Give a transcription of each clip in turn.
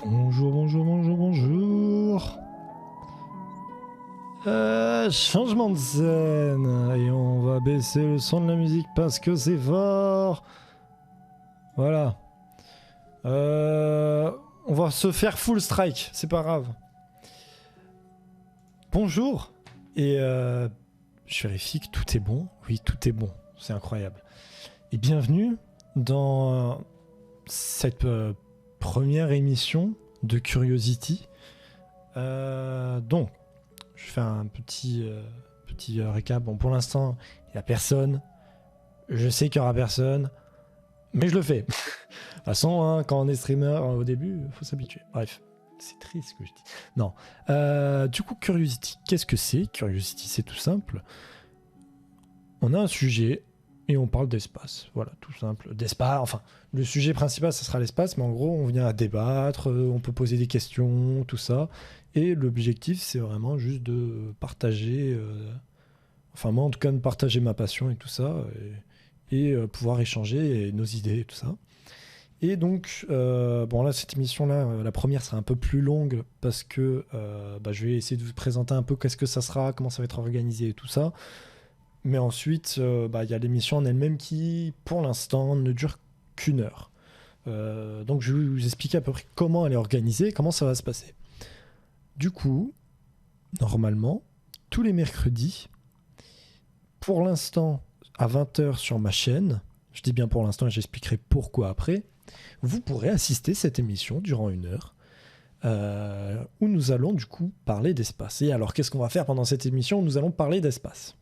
Bonjour, bonjour, bonjour, bonjour. Changement de scène. Et on va baisser le son de la musique parce que c'est fort. Voilà. On va se faire full strike, c'est pas grave. Bonjour. Et je vérifie que tout est bon. Oui, tout est bon. C'est incroyable. Et bienvenue dans cette première émission de Curiosity. Donc, je fais un petit récap. Bon, pour l'instant, il n'y a personne. Je sais qu'il n'y aura personne. Mais je le fais. De toute façon, hein, quand on est streamer, au début, il faut s'habituer. Bref, c'est triste ce que je dis. Non. Du coup, Curiosity, qu'est-ce que c'est ? Curiosity, c'est tout simple. On a un sujet et on parle d'espace. Voilà, tout simple. D'espace, enfin, le sujet principal, ça sera l'espace, mais en gros, on vient à débattre, on peut poser des questions, tout ça. Et l'objectif, c'est vraiment juste de partager, enfin moi en tout cas, de partager ma passion et tout ça, et pouvoir échanger nos idées et tout ça. Et donc, bon là, cette émission-là, la première sera un peu plus longue parce que je vais essayer de vous présenter un peu qu'est-ce que ça sera, comment ça va être organisé et tout ça. Mais ensuite, y a l'émission en elle-même qui, pour l'instant, ne dure qu'une heure. Donc je vais vous expliquer à peu près comment elle est organisée, comment ça va se passer. Du coup, normalement, tous les mercredis, pour l'instant, à 20h sur ma chaîne, je dis bien pour l'instant et j'expliquerai pourquoi après, vous pourrez assister à cette émission durant une heure, où nous allons du coup parler d'espace. Et alors, qu'est-ce qu'on va faire pendant cette émission ? Nous allons parler d'espace.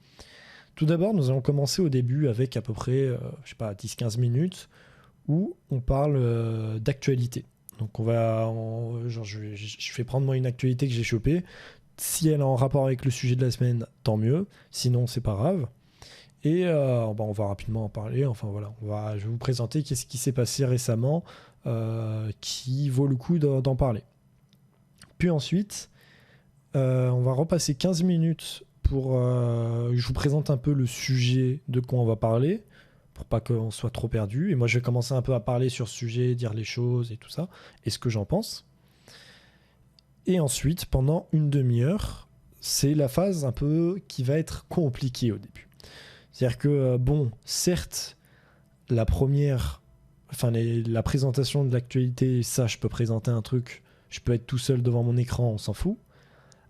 Tout d'abord, nous allons commencer au début avec à peu près, 10-15 minutes, où on parle d'actualité. Donc je vais prendre moi une actualité que j'ai chopée. Si elle est en rapport avec le sujet de la semaine, tant mieux. Sinon, c'est pas grave. Et on va rapidement en parler. Enfin voilà, je vais vous présenter qu'est-ce qui s'est passé récemment qui vaut le coup d'en parler. Puis ensuite, on va repasser 15 minutes pour... je vous présente un peu le sujet de quoi on va parler, pour pas qu'on soit trop perdu. Et moi, je vais commencer un peu à parler sur ce sujet, dire les choses et tout ça, et ce que j'en pense. Et ensuite, pendant une demi-heure, c'est la phase un peu qui va être compliquée au début. C'est-à-dire que, certes, la présentation de l'actualité, ça, je peux présenter un truc, je peux être tout seul devant mon écran, on s'en fout.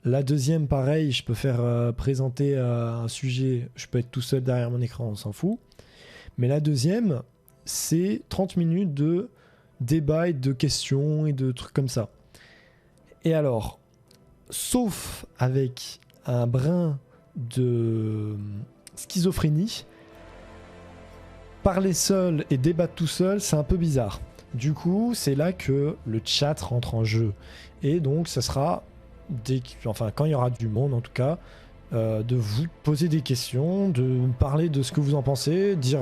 La deuxième, pareil, je peux faire présenter un sujet, je peux être tout seul derrière mon écran, on s'en fout. Mais la deuxième, c'est 30 minutes de débat et de questions et de trucs comme ça. Et alors, sauf avec un brin de schizophrénie, parler seul et débattre tout seul, c'est un peu bizarre. Du coup, c'est là que le chat rentre en jeu. Et donc, ça sera, quand il y aura du monde en tout cas, de vous poser des questions, de me parler de ce que vous en pensez, dire,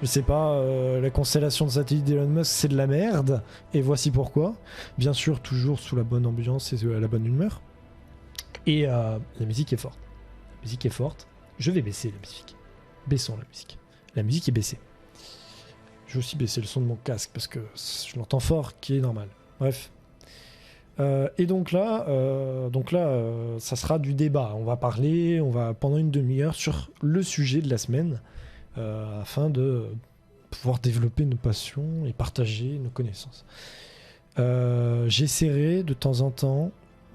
je sais pas, la constellation de satellites d'Elon Musk, c'est de la merde, et voici pourquoi. Bien sûr, toujours sous la bonne ambiance et la bonne humeur. Et la musique est forte. La musique est forte. Je vais baisser la musique. Baissons la musique. La musique est baissée. Je vais aussi baisser le son de mon casque parce que je l'entends fort, qui est normal. Bref. Et donc là, ça sera du débat. On va parler, pendant une demi-heure sur le sujet de la semaine, afin de pouvoir développer nos passions et partager nos connaissances. J'essaierai de temps en temps,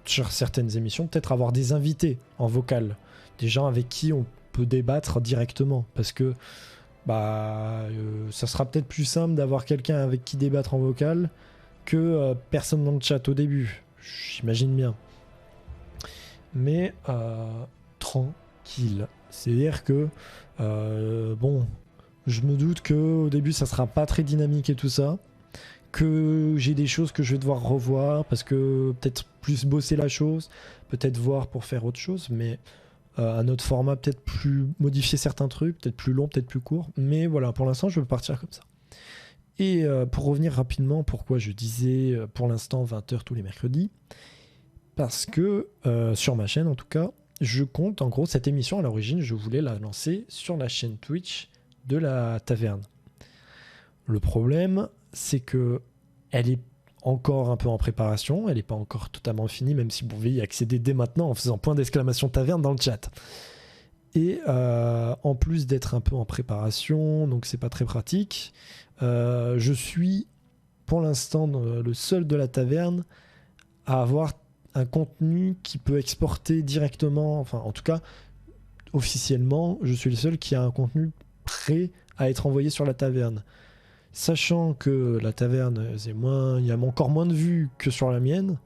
sur certaines émissions, peut-être avoir des invités en vocal, des gens avec qui on peut débattre directement, parce que ça sera peut-être plus simple d'avoir quelqu'un avec qui débattre en vocal que personne dans le chat au début, j'imagine bien. Mais tranquille. C'est-à-dire que je me doute qu'au début ça sera pas très dynamique et tout ça, que j'ai des choses que je vais devoir revoir parce que peut-être plus bosser la chose, peut-être voir pour faire autre chose, mais un autre format, peut-être plus modifier certains trucs, peut-être plus long, peut-être plus court, mais voilà, pour l'instant je veux partir comme ça. Et pour revenir rapidement, pourquoi je disais pour l'instant 20h tous les mercredis, parce que sur ma chaîne en tout cas, je compte en gros cette émission à l'origine, je voulais la lancer sur la chaîne Twitch de la taverne. Le problème, c'est que elle est encore un peu en préparation, elle n'est pas encore totalement finie, même si vous pouvez y accéder dès maintenant en faisant point d'exclamation taverne dans le chat. Et en plus d'être un peu en préparation, donc c'est pas très pratique, je suis pour l'instant le seul de la taverne à avoir un contenu qui peut exporter directement, enfin en tout cas officiellement, je suis le seul qui a un contenu prêt à être envoyé sur la taverne. Sachant que la taverne, il y a encore moins de vues que sur la mienne,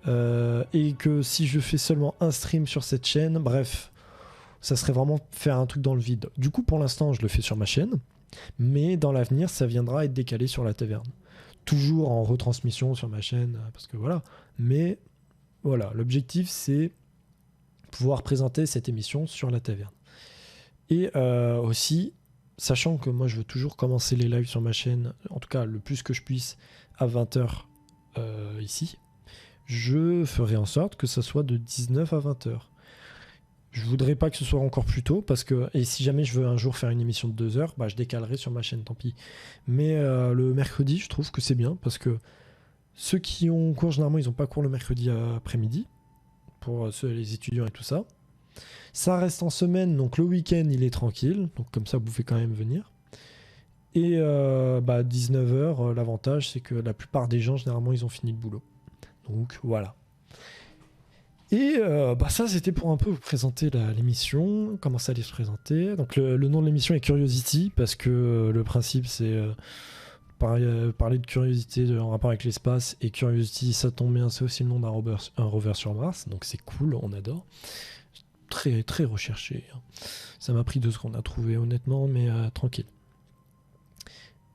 et que si je fais seulement un stream sur cette chaîne, bref, ça serait vraiment faire un truc dans le vide. Du coup, pour l'instant, je le fais sur ma chaîne, mais dans l'avenir, ça viendra être décalé sur la taverne. Toujours en retransmission sur ma chaîne, parce que voilà. Mais voilà, l'objectif, c'est pouvoir présenter cette émission sur la taverne. Et aussi, sachant que moi je veux toujours commencer les lives sur ma chaîne, en tout cas le plus que je puisse, à 20h ici, je ferai en sorte que ça soit de 19 à 20h. Je voudrais pas que ce soit encore plus tôt, parce que, et si jamais je veux un jour faire une émission de 2 heures, bah je décalerai sur ma chaîne, tant pis. Mais le mercredi, je trouve que c'est bien, parce que ceux qui ont cours, généralement, ils n'ont pas cours le mercredi après-midi, pour les étudiants et tout ça. Ça reste en semaine, donc le week-end il est tranquille, donc comme ça vous pouvez quand même venir. Et 19h, l'avantage c'est que la plupart des gens généralement ils ont fini le boulot. Donc voilà. Et ça c'était pour un peu vous présenter l'émission, comment ça allait se présenter. Donc le nom de l'émission est Curiosity, parce que le principe c'est parler de curiosité en rapport avec l'espace, et Curiosity ça tombe bien, c'est aussi le nom d'un rover sur Mars, donc c'est cool, on adore. Très très recherché. Ça m'a pris 2 secondes à trouver honnêtement, mais tranquille.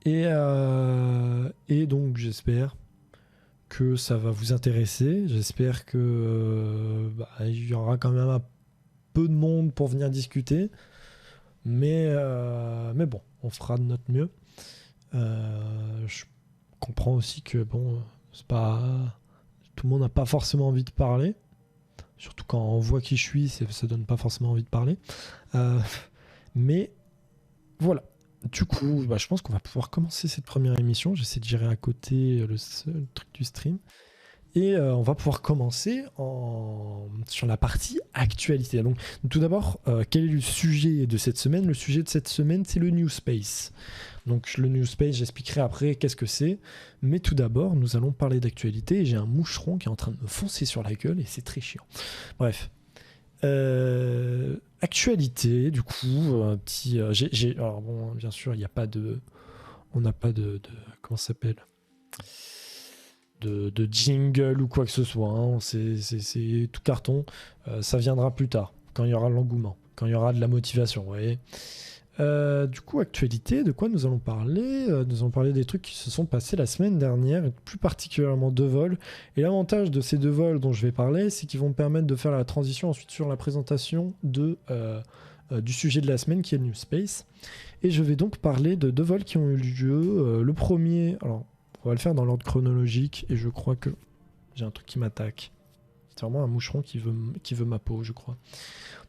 Et donc j'espère que ça va vous intéresser. J'espère que il y aura quand même un peu de monde pour venir discuter. Mais bon, on fera de notre mieux. Je comprends aussi que bon, c'est pas tout le monde n'a pas forcément envie de parler. Surtout quand on voit qui je suis, ça donne pas forcément envie de parler. Mais voilà. Du coup, je pense qu'on va pouvoir commencer cette première émission. J'essaie de gérer à côté le truc du stream. Et on va pouvoir commencer sur la partie actualité. Donc, tout d'abord, quel est le sujet de cette semaine ? Le sujet de cette semaine, c'est le New Space. Donc, le New Space, j'expliquerai après qu'est-ce que c'est. Mais tout d'abord, nous allons parler d'actualité. Et j'ai un moucheron qui est en train de me foncer sur la gueule et c'est très chiant. Bref. Actualité, du coup, un petit. Alors, bon, bien sûr, il n'y a pas de. On n'a pas de. Comment ça s'appelle ? De jingle ou quoi que ce soit, hein. C'est tout carton. Ça viendra plus tard, quand il y aura l'engouement, quand il y aura de la motivation, vous voyez. Du coup, actualité, de quoi nous allons parler ? Nous allons parler des trucs qui se sont passés la semaine dernière, et plus particulièrement 2 vols. Et l'avantage de ces 2 vols dont je vais parler, c'est qu'ils vont me permettre de faire la transition ensuite sur la présentation du sujet de la semaine, qui est le New Space. Et je vais donc parler de 2 vols qui ont eu lieu. Le premier, alors on va le faire dans l'ordre chronologique, et je crois que j'ai un truc qui m'attaque. C'est vraiment un moucheron qui veut ma peau, je crois.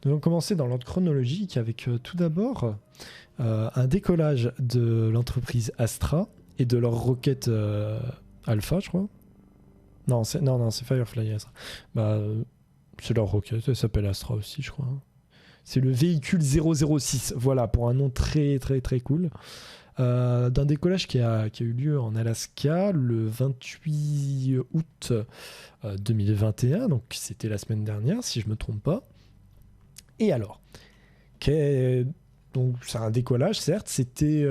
Nous allons commencer dans l'ordre chronologique avec tout d'abord un décollage de l'entreprise Astra et de leur roquette Alpha, je crois. Non, c'est Firefly Astra. C'est leur roquette, elle s'appelle Astra aussi, je crois. C'est le véhicule 006, voilà, pour un nom très très très cool. D'un décollage qui a eu lieu en Alaska le 28 août 2021, donc c'était la semaine dernière si je me trompe pas. Et alors, donc c'est un décollage, certes, c'était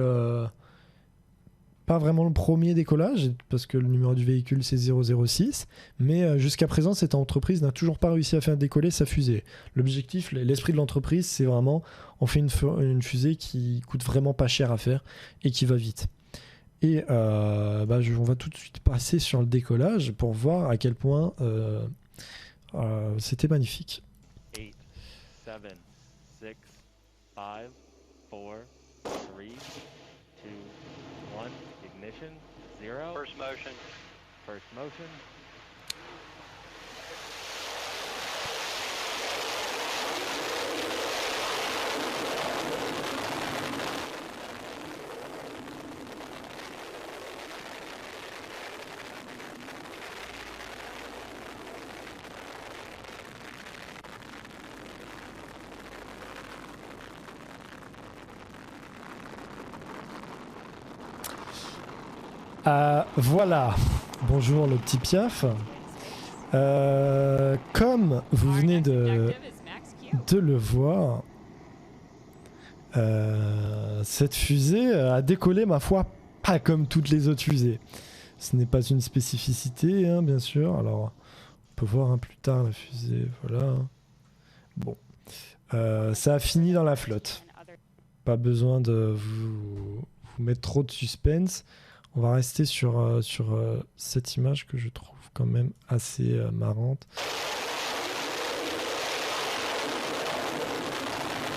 pas vraiment le premier décollage, parce que le numéro du véhicule c'est 006, mais jusqu'à présent cette entreprise n'a toujours pas réussi à faire décoller sa fusée. L'objectif, l'esprit de l'entreprise, c'est vraiment on fait une fusée qui coûte vraiment pas cher à faire et qui va vite. Et on va tout de suite passer sur le décollage pour voir à quel point c'était magnifique. 8, 7, 6, 5, 4, 3, 2, 1, ignition, 0. First motion. First motion. Voilà. Bonjour le petit Piaf. Comme vous venez de le voir, cette fusée a décollé, ma foi, pas comme toutes les autres fusées. Ce n'est pas une spécificité, hein, bien sûr. Alors, on peut voir plus tard la fusée. Voilà. Bon. Ça a fini dans la flotte. Pas besoin de vous mettre trop de suspense. On va rester sur cette image que je trouve quand même assez marrante.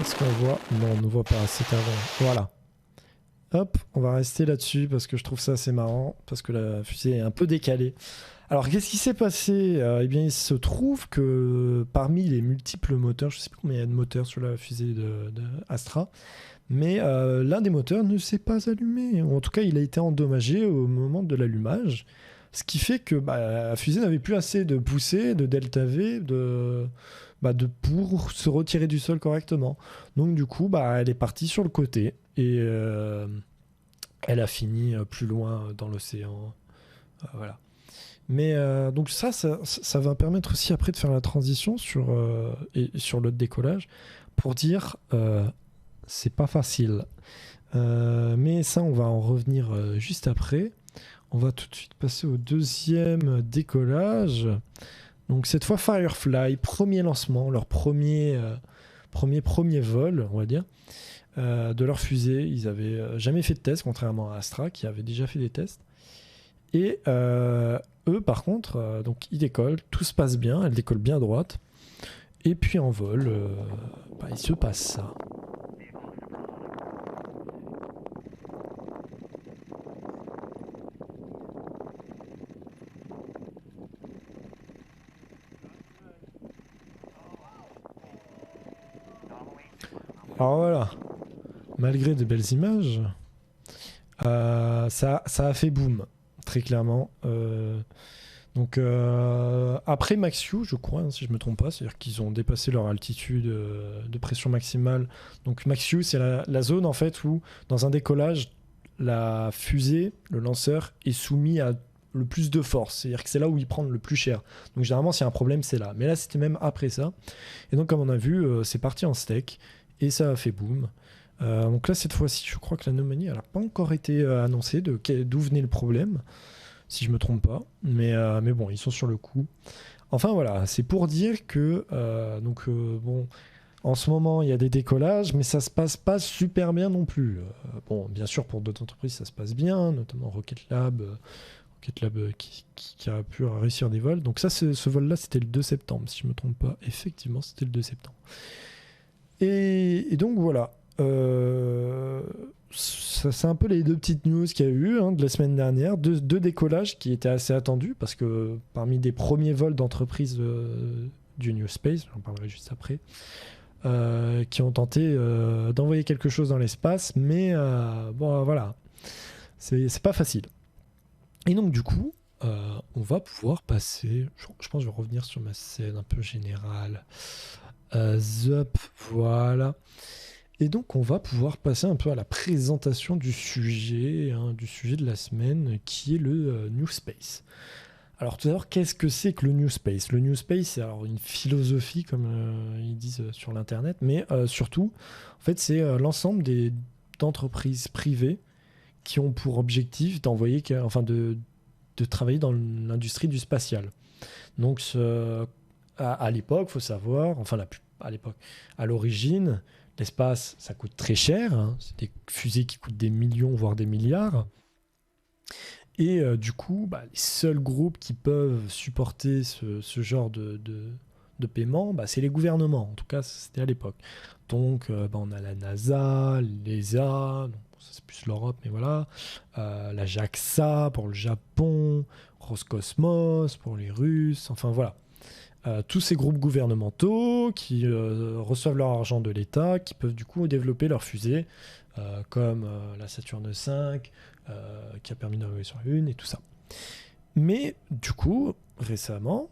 Est-ce qu'on voit? Non, on ne voit pas, c'est avant. Voilà. Hop, on va rester là-dessus parce que je trouve ça assez marrant, parce que la fusée est un peu décalée. Alors, qu'est-ce qui s'est passé? Eh bien, il se trouve que parmi les multiples moteurs, je ne sais plus combien il y a de moteurs sur la fusée de Astra, mais l'un des moteurs ne s'est pas allumé. En tout cas, il a été endommagé au moment de l'allumage, ce qui fait que la fusée n'avait plus assez de poussée, de delta V, pour se retirer du sol correctement. Donc du coup, elle est partie sur le côté et elle a fini plus loin dans l'océan. Voilà. Mais donc ça va permettre aussi après de faire la transition sur le décollage pour dire c'est pas facile. Mais ça, on va en revenir juste après. On va tout de suite passer au deuxième décollage. Donc cette fois Firefly, premier lancement, leur premier vol, on va dire, de leur fusée. Ils avaient jamais fait de test, contrairement à Astra qui avait déjà fait des tests. Et eux, par contre, donc ils décollent, tout se passe bien, elle décolle bien droite. Et puis en vol, il se passe ça. Alors voilà, malgré de belles images, ça a fait boom, très clairement. Donc après Max-Q, je crois, hein, si je me trompe pas, c'est-à-dire qu'ils ont dépassé leur altitude de pression maximale. Donc Max-Q, c'est la zone en fait où, dans un décollage, la fusée, le lanceur, est soumis à le plus de force. C'est-à-dire que c'est là où il prend le plus cher. Donc généralement, s'il y a un problème, c'est là. Mais là, c'était même après ça. Et donc, comme on a vu, c'est parti en steak. Et ça a fait boom. Donc là, cette fois-ci, je crois que l'anomalie, elle n'a pas encore été annoncée d'où venait le problème, si je me trompe pas. Mais bon, ils sont sur le coup. Enfin voilà, c'est pour dire que bon, en ce moment, il y a des décollages, mais ça se passe pas super bien non plus. Bon, bien sûr, pour d'autres entreprises, ça se passe bien, notamment Rocket Lab qui a pu réussir des vols. Donc ça, ce vol-là, c'était le 2 septembre, si je me trompe pas. Effectivement, c'était le 2 septembre. Et donc voilà. C'est un peu les deux petites news qu'il y a eu de la semaine dernière. Deux décollages qui étaient assez attendus parce que parmi des premiers vols d'entreprise du New Space, j'en parlerai juste après, qui ont tenté d'envoyer quelque chose dans l'espace, mais bon voilà, c'est pas facile. Et donc du coup, on va pouvoir passer, je pense que je vais revenir sur ma scène un peu générale. Voilà. Et donc on va pouvoir passer un peu à la présentation du sujet de la semaine, qui est le New Space. Alors tout d'abord, qu'est-ce que c'est que le New Space? Le New Space, c'est alors une philosophie, comme ils disent sur l'internet, mais surtout, en fait, c'est l'ensemble d'entreprises privées qui ont pour objectif de travailler dans l'industrie du spatial. Donc à l'époque, il faut savoir, à l'origine, l'espace, ça coûte très cher. C'est des fusées qui coûtent des millions, voire des milliards. Et du coup, les seuls groupes qui peuvent supporter ce genre de paiement, c'est les gouvernements. En tout cas, c'était à l'époque. Donc, on a la NASA, l'ESA, donc, ça c'est plus l'Europe, mais voilà. La JAXA pour le Japon, Roscosmos pour les Russes, enfin voilà. Tous ces groupes gouvernementaux qui reçoivent leur argent de l'État, qui peuvent du coup développer leurs fusées, comme la Saturne V, qui a permis d'envoyer sur la Lune et tout ça. Mais du coup, récemment,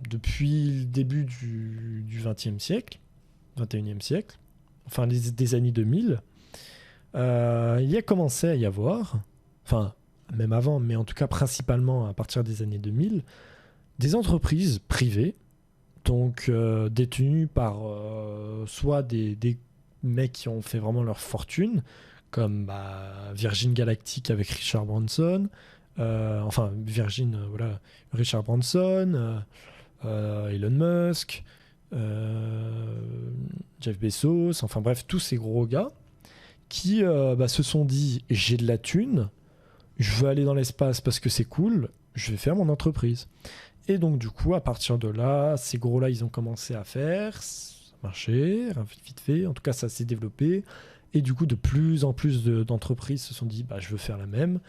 depuis le début du XXe siècle, 21e siècle, des années 2000, il y a commencé à y avoir, même avant, mais en tout cas principalement à partir des années 2000, des entreprises privées, donc détenues par soit des mecs qui ont fait vraiment leur fortune, comme Virgin Galactic avec Richard Branson, voilà, Richard Branson, Elon Musk, Jeff Bezos, enfin bref, tous ces gros gars qui se sont dit j'ai de la thune, je veux aller dans l'espace parce que c'est cool, je vais faire mon entreprise. Et donc du coup, à partir de là, ces gros-là, ils ont commencé à faire, ça marchait, vite fait, en tout cas ça s'est développé, et du coup de plus en plus d'entreprises se sont dit je veux faire la même.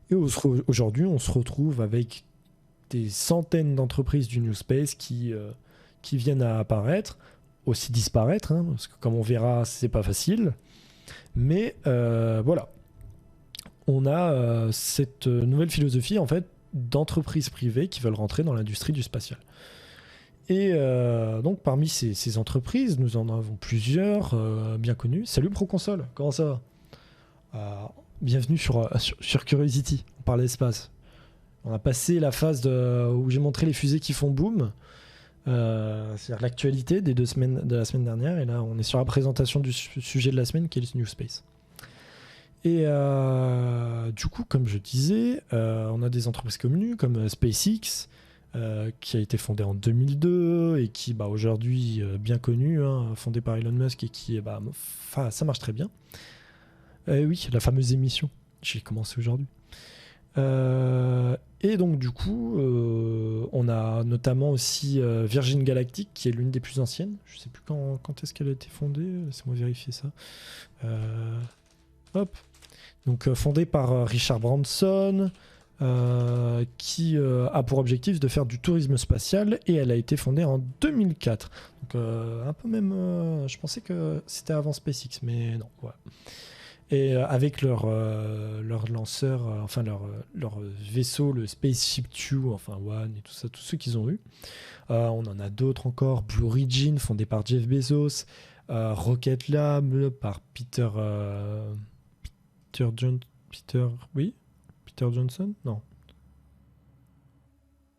Et aujourd'hui, on se retrouve avec des centaines d'entreprises du New Space qui viennent à apparaître, aussi disparaître, hein, parce que comme on verra, c'est pas facile. Mais voilà, on a cette nouvelle philosophie en fait d'entreprises privées qui veulent rentrer dans l'industrie du spatial. Et donc parmi ces entreprises, nous en avons plusieurs bien connues. Salut Proconsole, comment ça va? Bienvenue sur Curiosity, on parle d'espace. On a passé la phase où j'ai montré les fusées qui font boom, c'est-à-dire l'actualité de la semaine dernière, et là on est sur la présentation du sujet de la semaine qui est le New Space. Et du coup, comme je disais, on a des entreprises connues comme SpaceX, qui a été fondée en 2002 et qui aujourd'hui bien connue, hein, fondée par Elon Musk et qui ça marche très bien. Oui, la fameuse émission, j'ai commencé aujourd'hui. Et donc du coup, on a notamment aussi Virgin Galactic, qui est l'une des plus anciennes. Je sais plus quand est-ce qu'elle a été fondée. Laissez-moi vérifier ça. Hop. Donc fondée par Richard Branson, qui a pour objectif de faire du tourisme spatial, et elle a été fondée en 2004. Donc un peu même, je pensais que c'était avant SpaceX, mais non. Voilà. Et avec leur lanceur, leur vaisseau, le Spaceship Two, One et tout ça, tous ceux qu'ils ont eu. On en a d'autres encore. Blue Origin, fondé par Jeff Bezos. Rocket Lab, par Peter Johnson? Non.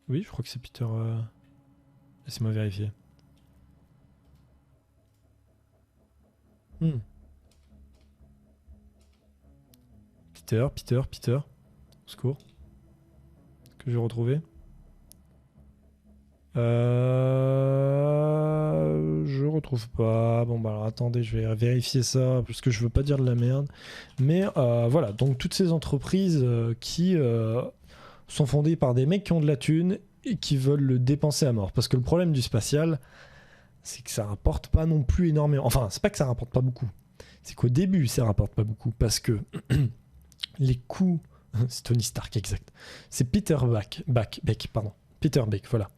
Oui, je crois que c'est Peter... Laissez-moi vérifier. Peter, au secours. Que j'ai retrouvé. Je retrouve pas. Bon alors attendez, je vais vérifier ça parce que je veux pas dire de la merde. Mais voilà, donc toutes ces entreprises qui sont fondées par des mecs qui ont de la thune et qui veulent le dépenser à mort. Parce que le problème du spatial, c'est que ça rapporte pas non plus énormément. Enfin, c'est pas que ça rapporte pas beaucoup. C'est qu'au début, ça rapporte pas beaucoup parce que les coûts... C'est Tony Stark, exact. C'est Peter Beck, pardon. Peter Beck, voilà.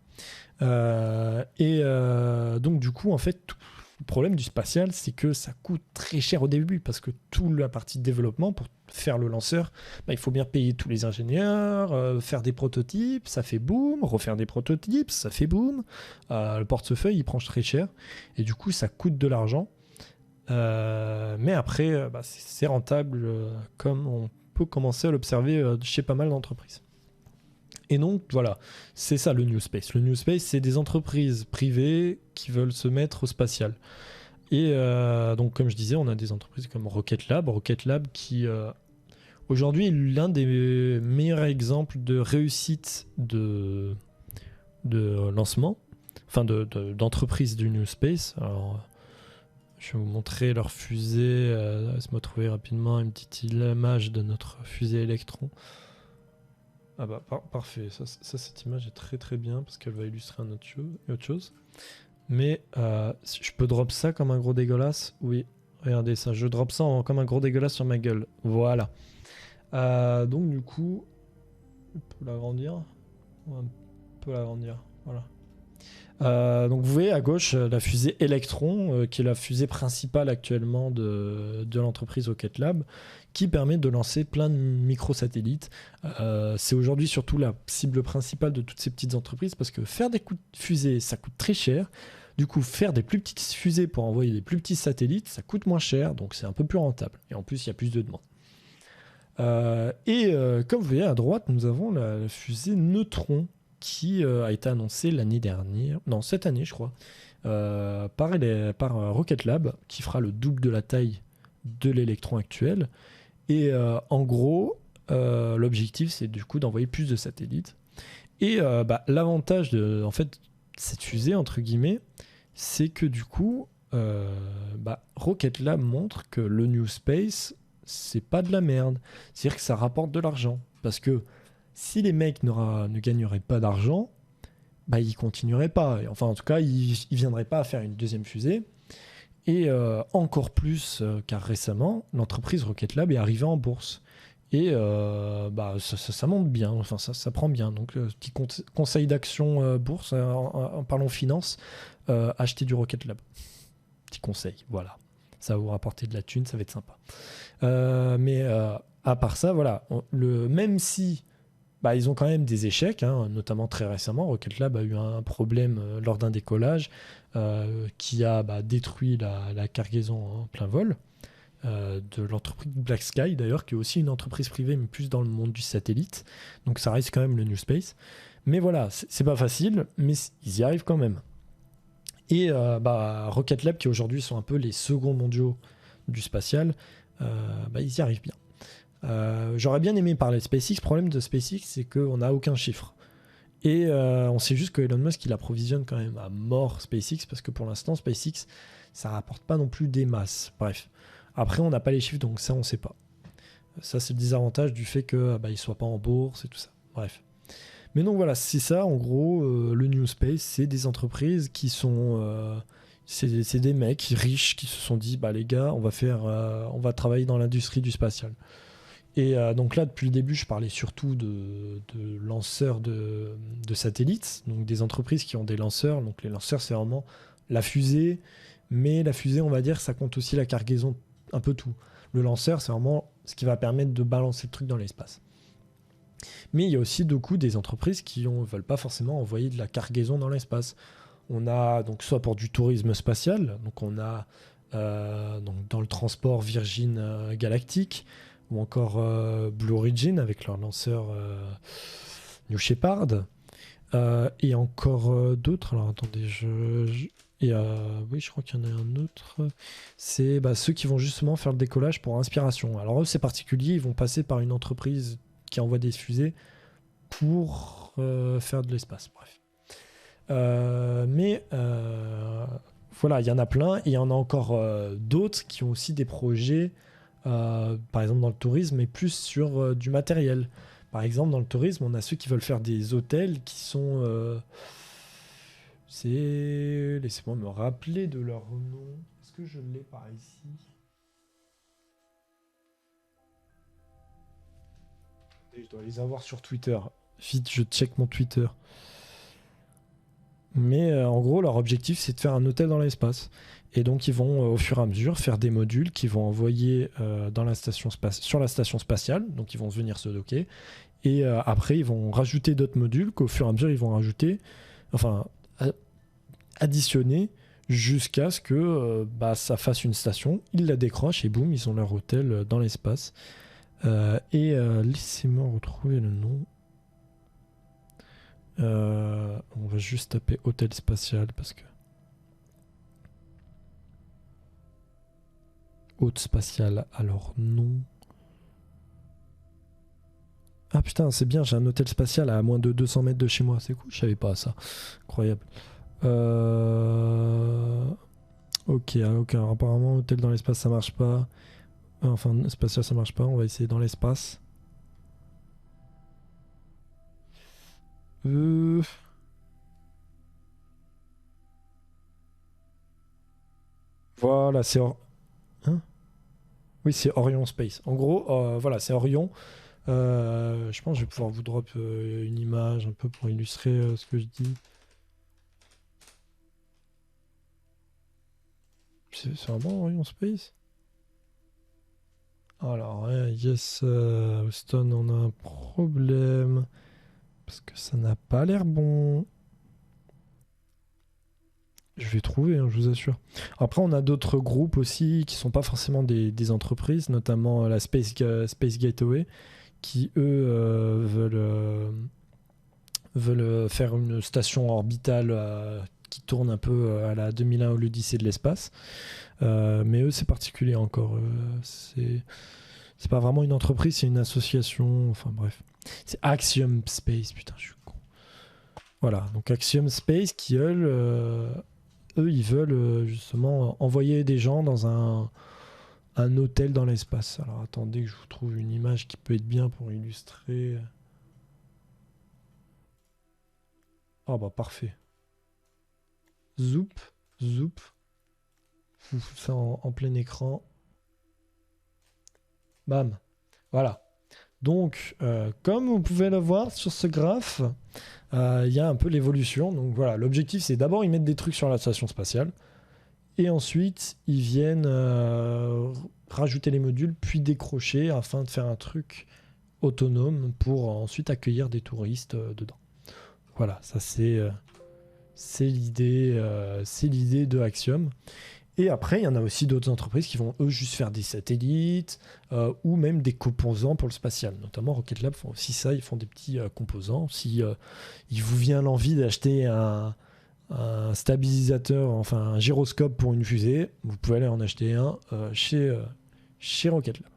Donc du coup, en fait, tout le problème du spatial, c'est que ça coûte très cher au début, parce que toute la partie de développement, pour faire le lanceur, il faut bien payer tous les ingénieurs, faire des prototypes, ça fait boom, refaire des prototypes, ça fait boom. Le portefeuille, il prend très cher, et du coup, ça coûte de l'argent. Mais après, c'est rentable, comme on peut commencer à l'observer chez pas mal d'entreprises. Et donc, voilà, c'est ça le New Space. Le New Space, c'est des entreprises privées qui veulent se mettre au spatial. Et donc, comme je disais, on a des entreprises comme Rocket Lab qui, aujourd'hui, est l'un des meilleurs exemples de réussite de lancement, d'entreprise du New Space. Alors, je vais vous montrer leur fusée. Laisse-moi trouver rapidement une petite image de notre fusée Electron. Ah parfait, ça, cette image est très très bien parce qu'elle va illustrer autre chose. Mais je peux drop ça comme un gros dégueulasse? Oui, regardez ça, je drop ça comme un gros dégueulasse sur ma gueule. Voilà. Donc du coup, on peut l'agrandir. Voilà. Donc vous voyez à gauche la fusée Electron, qui est la fusée principale actuellement de l'entreprise Rocket Lab, qui permet de lancer plein de microsatellites. C'est aujourd'hui surtout la cible principale de toutes ces petites entreprises, parce que faire des coups de fusée, ça coûte très cher. Du coup, faire des plus petites fusées pour envoyer des plus petits satellites, ça coûte moins cher, donc c'est un peu plus rentable. Et en plus, il y a plus de demandes. Comme vous voyez à droite, nous avons la fusée Neutron qui a été annoncée l'année dernière, non cette année je crois, par Rocket Lab, qui fera le double de la taille de l'Electron actuel. Et en gros, l'objectif c'est du coup d'envoyer plus de satellites. Et l'avantage de en fait, cette fusée, entre guillemets, c'est que du coup, Rocket Lab montre que le New Space, c'est pas de la merde. C'est-à-dire que ça rapporte de l'argent. Parce que si les mecs ne gagneraient pas d'argent, ils continueraient pas. Enfin, en tout cas, ils viendraient pas à faire une deuxième fusée. Et encore plus, car récemment, l'entreprise Rocket Lab est arrivée en bourse. Et ça monte bien, enfin ça prend bien. Donc, petit conseil d'action bourse, en parlant finance, acheter du Rocket Lab. Petit conseil, voilà. Ça va vous rapporter de la thune, ça va être sympa. Mais à part ça, voilà, même si ils ont quand même des échecs, hein, notamment très récemment, Rocket Lab a eu un problème lors d'un décollage qui a détruit la cargaison en plein vol. De l'entreprise Black Sky d'ailleurs, qui est aussi une entreprise privée mais plus dans le monde du satellite, donc ça reste quand même le New Space. Mais voilà, c'est pas facile, mais ils y arrivent quand même. Et Rocket Lab, qui aujourd'hui sont un peu les seconds mondiaux du spatial, ils y arrivent bien. J'aurais bien aimé parler de SpaceX. Le problème de SpaceX, c'est qu'on n'a aucun chiffre. Et on sait juste que Elon Musk, il approvisionne quand même à mort SpaceX, parce que pour l'instant, SpaceX, ça rapporte pas non plus des masses. Bref. Après, on n'a pas les chiffres, donc ça, on ne sait pas. Ça, c'est le désavantage du fait qu'ils ne soient pas en bourse et tout ça. Bref. Mais donc voilà, c'est ça, en gros, le New Space, c'est des entreprises qui sont... c'est des mecs riches qui se sont dit, les gars, on va travailler dans l'industrie du spatial. Et donc là, depuis le début, je parlais surtout de lanceurs de satellites, donc des entreprises qui ont des lanceurs. Donc les lanceurs, c'est vraiment la fusée, mais la fusée, on va dire, ça compte aussi la cargaison, un peu tout. Le lanceur, c'est vraiment ce qui va permettre de balancer le truc dans l'espace. Mais il y a aussi du coup des entreprises qui ne veulent pas forcément envoyer de la cargaison dans l'espace. On a donc soit pour du tourisme spatial, donc on a donc dans le transport Virgin Galactic, ou encore Blue Origin avec leur lanceur New Shepard, et encore d'autres. Alors attendez, oui, je crois qu'il y en a un autre. C'est ceux qui vont justement faire le décollage pour inspiration. Alors eux, c'est particulier, ils vont passer par une entreprise qui envoie des fusées pour faire de l'espace. Bref. Voilà, il y en a plein, et il y en a encore d'autres qui ont aussi des projets, par exemple dans le tourisme, mais plus sur du matériel. Par exemple, dans le tourisme, on a ceux qui veulent faire des hôtels qui sont... Laissez-moi me rappeler de leur nom. Est-ce que je l'ai par ici? Je dois les avoir sur Twitter. Vite, je check mon Twitter. Mais en gros, leur objectif, c'est de faire un hôtel dans l'espace. Et donc, ils vont, au fur et à mesure, faire des modules qu'ils vont envoyer sur la station spatiale. Donc, ils vont venir se docker. Et après, ils vont rajouter d'autres modules qu'au fur et à mesure, ils vont rajouter... Enfin... additionner jusqu'à ce que ça fasse une station, ils la décrochent et boum, ils ont leur hôtel dans l'espace. Laissez-moi retrouver le nom. On va juste taper hôtel spatial parce que hôte spatial, alors non. Ah putain, c'est bien, j'ai un hôtel spatial à moins de 200 mètres de chez moi, c'est cool, je savais pas ça. Incroyable. Ok, alors apparemment hôtel dans l'espace ça marche pas. Enfin, spatial ça marche pas, on va essayer dans l'espace. Voilà, hein, oui, c'est Orion Space. En gros, voilà, c'est Orion. Je pense que je vais pouvoir vous drop une image un peu pour illustrer ce que je dis. C'est vraiment Orion Space? Alors, yes, Houston, on a un problème. Parce que ça n'a pas l'air bon. Je vais trouver, hein, je vous assure. Après, on a d'autres groupes aussi qui sont pas forcément des entreprises, notamment la Space Gateway, qui eux veulent faire une station orbitale qui tourne un peu à la 2001 ou l'Odyssée de l'espace. Mais eux, c'est particulier encore. C'est pas vraiment une entreprise, c'est une association. Enfin bref. C'est Axiom Space, putain, je suis con. Voilà, donc Axiom Space qui, eux, ils veulent justement envoyer des gens dans un hôtel dans l'espace. Alors attendez que je vous trouve une image qui peut être bien pour illustrer. Ah bah parfait. Zoup. Je vous fous ça en plein écran. Bam. Voilà. Donc, comme vous pouvez le voir sur ce graphe, il y a un peu l'évolution. Donc voilà, l'objectif c'est d'abord ils mettent des trucs sur la station spatiale et ensuite ils viennent rajouter les modules puis décrocher afin de faire un truc autonome pour ensuite accueillir des touristes dedans. Voilà, ça c'est l'idée de Axiom. Et après, il y en a aussi d'autres entreprises qui vont, eux, juste faire des satellites ou même des composants pour le spatial. Notamment, Rocket Lab font aussi ça, ils font des petits composants. Si il vous vient l'envie d'acheter un stabilisateur, enfin un gyroscope pour une fusée, vous pouvez aller en acheter un chez Rocket Lab.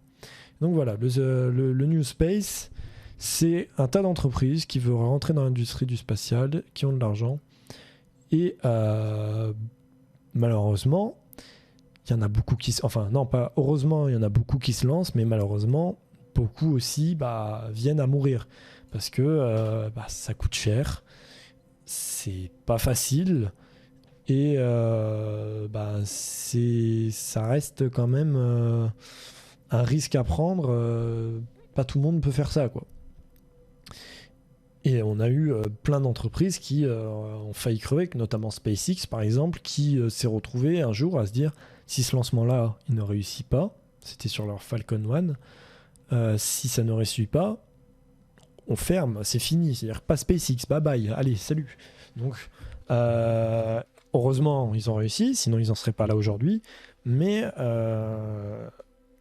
Donc voilà, le New Space, c'est un tas d'entreprises qui veulent rentrer dans l'industrie du spatial, qui ont de l'argent. Et malheureusement, il y en a beaucoup qui enfin non pas heureusement, il y en a beaucoup qui se lancent, mais malheureusement beaucoup aussi viennent à mourir parce que ça coûte cher, c'est pas facile et ça reste quand même un risque à prendre. Pas tout le monde peut faire ça, quoi. Et on a eu plein d'entreprises qui ont failli crever, notamment SpaceX par exemple, qui s'est retrouvé un jour à se dire si ce lancement-là il ne réussit pas, c'était sur leur Falcon 1, si ça ne réussit pas, on ferme, c'est fini, c'est-à-dire pas SpaceX, bye bye, allez, salut. Donc heureusement ils ont réussi, sinon ils n'en seraient pas là aujourd'hui, mais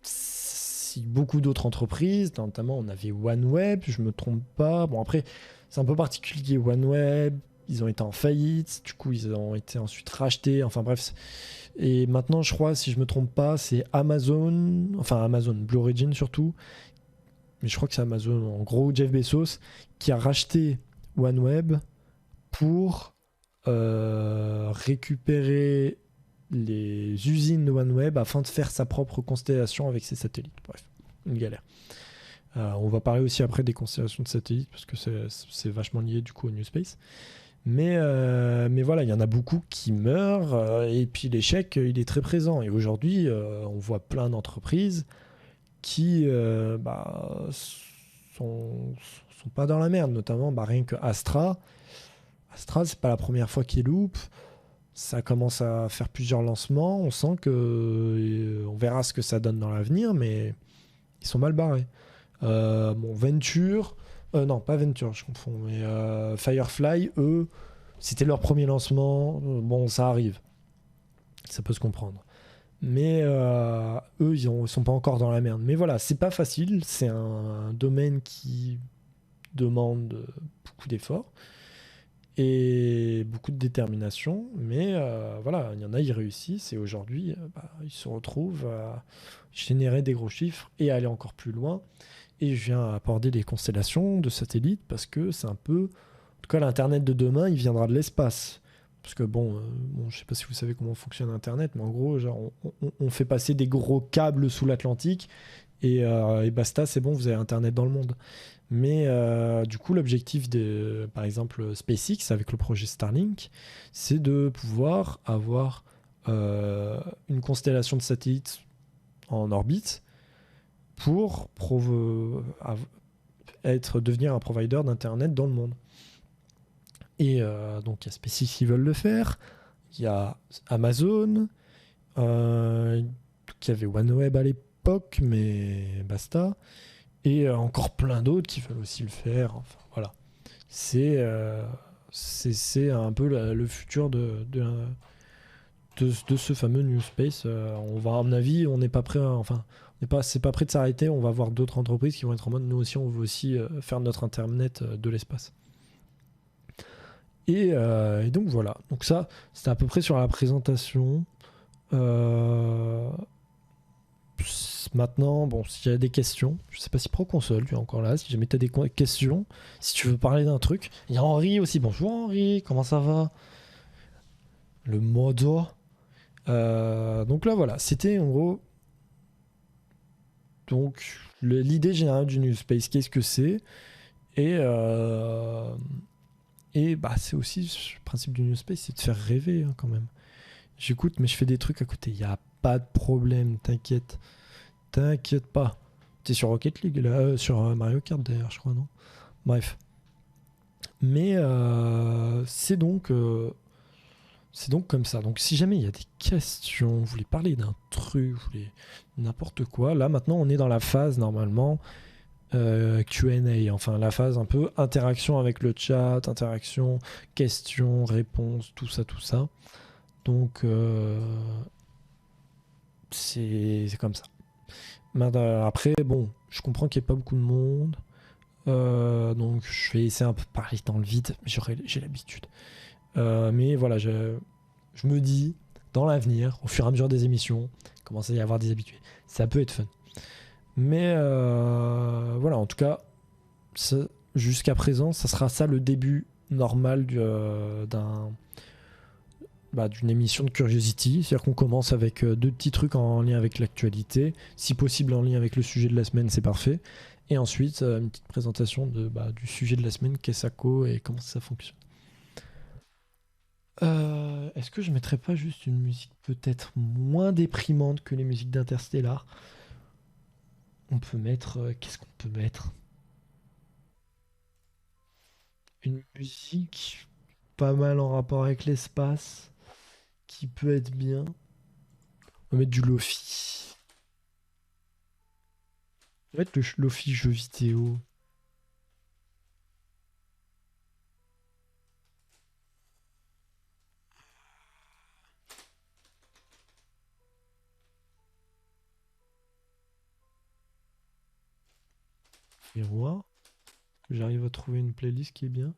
si beaucoup d'autres entreprises, notamment on avait OneWeb, je me trompe pas, bon après c'est un peu particulier OneWeb, ils ont été en faillite, du coup ils ont été ensuite rachetés, enfin bref. Et maintenant, je crois, si je me trompe pas, c'est Amazon, Blue Origin surtout, mais je crois que c'est Amazon, en gros, Jeff Bezos, qui a racheté OneWeb pour récupérer les usines de OneWeb afin de faire sa propre constellation avec ses satellites. Bref, une galère. On va parler aussi après des constellations de satellites parce que c'est vachement lié du coup au New Space. Mais voilà, il y en a beaucoup qui meurent et puis l'échec, il est très présent. Et aujourd'hui, on voit plein d'entreprises qui sont pas dans la merde, notamment rien que Astra. Astra, c'est pas la première fois qu'il loupe. Ça commence à faire plusieurs lancements. On sent que on verra ce que ça donne dans l'avenir, mais ils sont mal barrés. Venture, non pas Venture, je confonds, mais Firefly, eux, c'était leur premier lancement. Bon, ça arrive, ça peut se comprendre. Mais eux, ils sont pas encore dans la merde. Mais voilà, c'est pas facile. C'est un domaine qui demande beaucoup d'efforts et beaucoup de détermination. Mais voilà, il y en a, ils réussissent. Et aujourd'hui, ils se retrouvent à générer des gros chiffres et à aller encore plus loin. Et je viens aborder des constellations de satellites parce que c'est un peu... En tout cas, l'Internet de demain, il viendra de l'espace. Parce que je sais pas si vous savez comment fonctionne Internet, mais en gros, genre, on fait passer des gros câbles sous l'Atlantique et basta, c'est bon, vous avez Internet dans le monde. Mais du coup, l'objectif de, par exemple, SpaceX avec le projet Starlink, c'est de pouvoir avoir une constellation de satellites en orbite pour devenir un provider d'Internet dans le monde. Et donc, il y a SpaceX qui veulent le faire. Il y a Amazon, qui avait OneWeb à l'époque, mais basta. Et encore plein d'autres qui veulent aussi le faire. Enfin, voilà. C'est un peu le futur de de ce fameux New Space. On va, à mon avis, on n'est pas prêt, c'est pas prêt de s'arrêter. On va voir d'autres entreprises qui vont être en mode, nous aussi, on veut aussi faire notre Internet de l'espace. Et donc voilà. Donc ça, c'était à peu près sur la présentation. Maintenant, bon, s'il y a des questions, je sais pas si Proconsole, tu es encore là, si jamais tu as des questions, si tu veux parler d'un truc. Il y a Henri aussi. Bonjour Henri, comment ça va? Le modo. Donc là, voilà, c'était en gros. Donc, l'idée générale du New Space, qu'est-ce que c'est? Et bah, c'est aussi le principe du New Space, c'est de faire rêver quand même. J'écoute, mais je fais des trucs à côté. Il n'y a pas de problème, t'inquiète. T'inquiète pas. T'es sur Rocket League, là, sur Mario Kart d'ailleurs, je crois, non? Bref. Mais c'est donc comme ça. Donc si jamais il y a des questions, vous voulez parler d'un truc, vous voulez n'importe quoi, là maintenant on est dans la phase normalement Q&A, enfin la phase un peu interaction avec le chat, interaction, questions, réponses, tout ça. Donc c'est comme ça. Après, bon, je comprends qu'il n'y ait pas beaucoup de monde. Donc je vais essayer un peu de parler dans le vide, j'ai l'habitude. Mais voilà, je me dis, dans l'avenir, au fur et à mesure des émissions, commence à y avoir des habitués. Ça peut être fun. Mais voilà, en tout cas, jusqu'à présent, ça sera ça le début normal d'une émission de Curiosity. C'est-à-dire qu'on commence avec deux petits trucs en lien avec l'actualité. Si possible, en lien avec le sujet de la semaine, c'est parfait. Et ensuite, une petite présentation du sujet de la semaine, qu'est-ce et comment ça fonctionne. Est-ce que je mettrais pas juste une musique peut-être moins déprimante que les musiques d'Interstellar? On peut mettre... qu'est-ce qu'on peut mettre? Une musique pas mal en rapport avec l'espace, qui peut être bien. On va mettre du Lofi. On va mettre le Lofi jeu vidéo. Et moi, j'arrive à trouver une playlist qui est bien.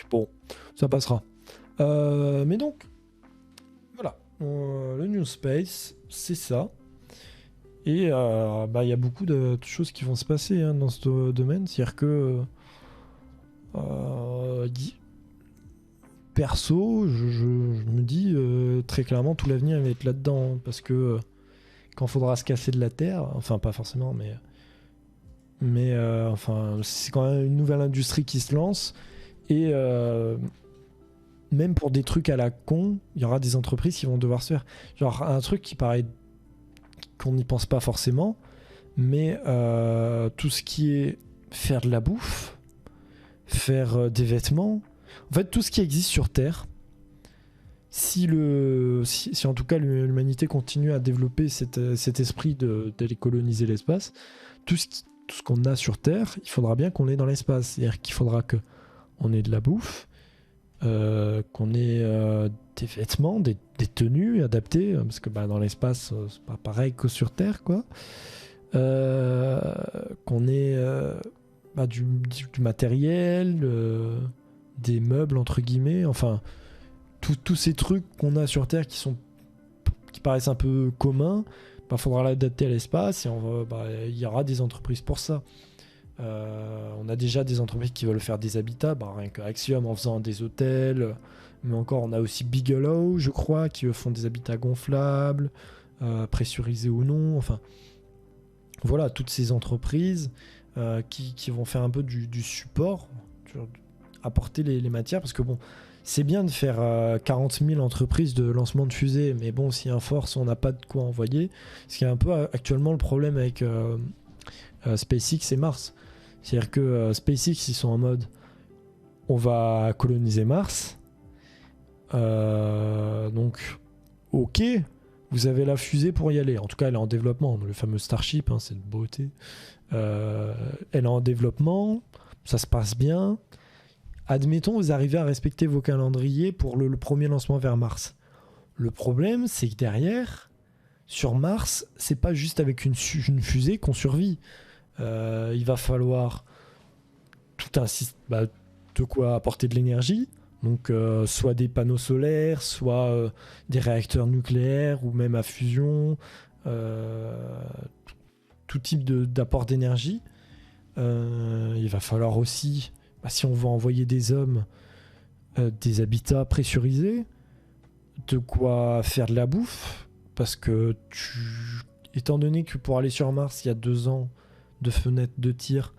Bon, ça passera. Mais donc, voilà. Le New Space, c'est ça. Et il y a beaucoup de choses qui vont se passer dans ce domaine. C'est-à-dire que perso, je me dis très clairement tout l'avenir va être là-dedans. Parce que quand il faudra se casser de la Terre, enfin pas forcément, mais enfin c'est quand même une nouvelle industrie qui se lance. Et même pour des trucs à la con, il y aura des entreprises qui vont devoir se faire. Genre un truc qui paraît qu'on n'y pense pas forcément, mais tout ce qui est faire de la bouffe, faire des vêtements, en fait tout ce qui existe sur Terre, si en tout cas l'humanité continue à développer cet esprit d'aller coloniser l'espace, tout ce qu'on a sur Terre, il faudra bien qu'on l'ait dans l'espace. C'est-à-dire qu'il faudra qu'on ait de la bouffe, qu'on ait des vêtements, des tenues adaptées, parce que dans l'espace, c'est pas pareil que sur Terre, quoi. Qu'on ait du matériel, des meubles, entre guillemets, enfin, tous ces trucs qu'on a sur Terre qui paraissent un peu communs, faudra l'adapter à l'espace, et il y aura des entreprises pour ça. On a déjà des entreprises qui veulent faire des habitats, rien que Axiom en faisant des hôtels, mais encore on a aussi Bigelow, je crois, qui eux font des habitats gonflables, pressurisés ou non, enfin voilà, toutes ces entreprises qui vont faire un peu du support, apporter les matières, parce que bon, c'est bien de faire 40 000 entreprises de lancement de fusées, mais bon, si un force, on n'a pas de quoi envoyer, ce qui est un peu actuellement le problème avec SpaceX et Mars. C'est-à-dire que SpaceX, ils sont en mode on va coloniser Mars. Donc ok, vous avez la fusée pour y aller. En tout cas, elle est en développement. Le fameux Starship, hein, c'est de beauté. Elle est en développement, ça se passe bien. Admettons, vous arrivez à respecter vos calendriers pour le premier lancement vers Mars. Le problème, c'est que derrière, sur Mars, c'est pas juste avec une fusée qu'on survit. Il va falloir de quoi apporter de l'énergie. Donc, soit des panneaux solaires, soit des réacteurs nucléaires ou même à fusion. Tout type d'apport d'énergie. Il va falloir aussi, si on veut envoyer des hommes, des habitats pressurisés, de quoi faire de la bouffe, parce que étant donné que pour aller sur Mars, il y a 2 ans de fenêtre de tir,